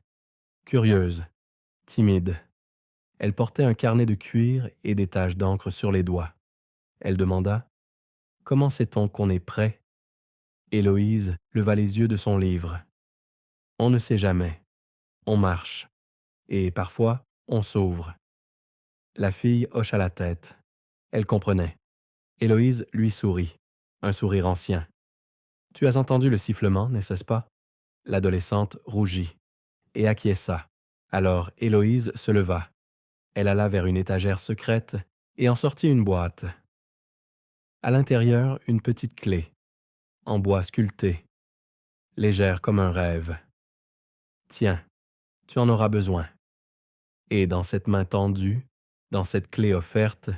Curieuse, timide. Elle portait un carnet de cuir et des taches d'encre sur les doigts. Elle demanda « Comment sait-on qu'on est prêt ?» Héloïse leva les yeux de son livre. « On ne sait jamais. On marche. Et parfois, on s'ouvre. » La fille hocha la tête. Elle comprenait. Héloïse lui sourit, un sourire ancien. « Tu as entendu le sifflement, n'est-ce pas ?» L'adolescente rougit et acquiesça. Alors Héloïse se leva. Elle alla vers une étagère secrète et en sortit une boîte. À l'intérieur, une petite clé, en bois sculpté, légère comme un rêve. « Tiens, tu en auras besoin. » Et dans cette main tendue, dans cette clé offerte,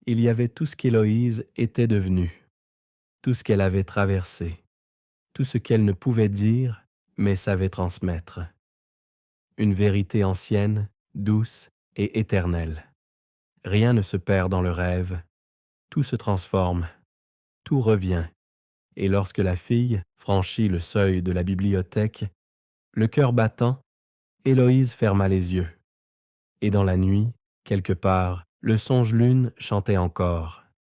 il y avait tout ce qu'Héloïse était devenue, tout ce qu'elle avait traversé, tout ce qu'elle ne pouvait dire, mais savait transmettre. Une vérité ancienne, douce et éternelle. Rien ne se perd dans le rêve, tout se transforme, tout revient, et lorsque la fille franchit le seuil de la bibliothèque, le cœur battant, Héloïse ferma les yeux. Et dans la nuit, quelque part, le songe-lune chantait encore.